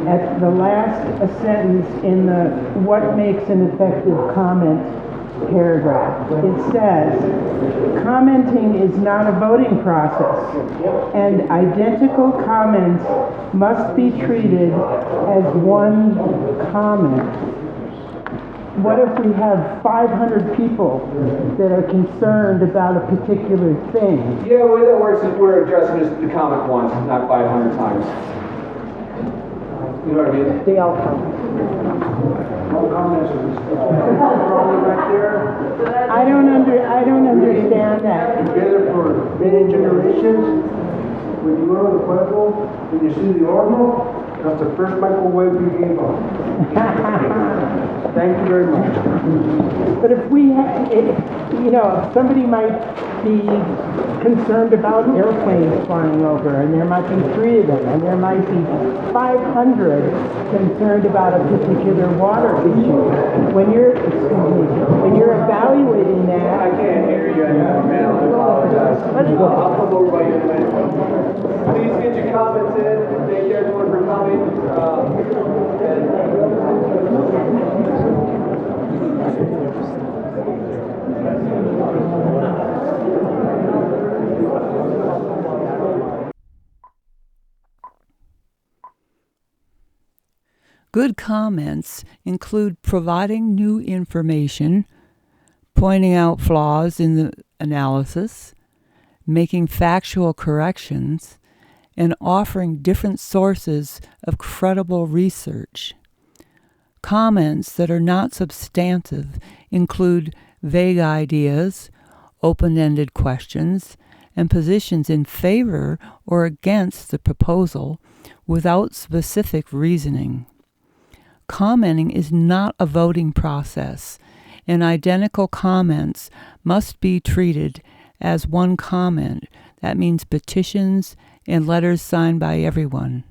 at the last sentence in the what makes an effective comment paragraph. It says, commenting is not a voting process, and identical comments must be treated as one comment. What if we have 500 people that are concerned about a particular thing? Yeah, the way that works is we're addressing just the comment once, not 500 times. You know what I mean? They all count. I don't understand that. Together for many generations. When you go to the pueblo and you see the horno, that's the first microwave you gave up. Thank you very much. But if we had, somebody might be concerned about airplanes flying over, and there might be 3 of them, and there might be 500 concerned about a particular water issue. When you're evaluating that, I can't hear you anymore, man. I apologize. I'll come over by you in a minute. Please get your comments in. Thank you everyone for coming. Good comments include providing new information, pointing out flaws in the analysis, making factual corrections, and offering different sources of credible research. Comments that are not substantive include vague ideas, open-ended questions, and positions in favor or against the proposal without specific reasoning. Commenting is not a voting process, and identical comments must be treated as one comment. That means petitions and letters signed by everyone.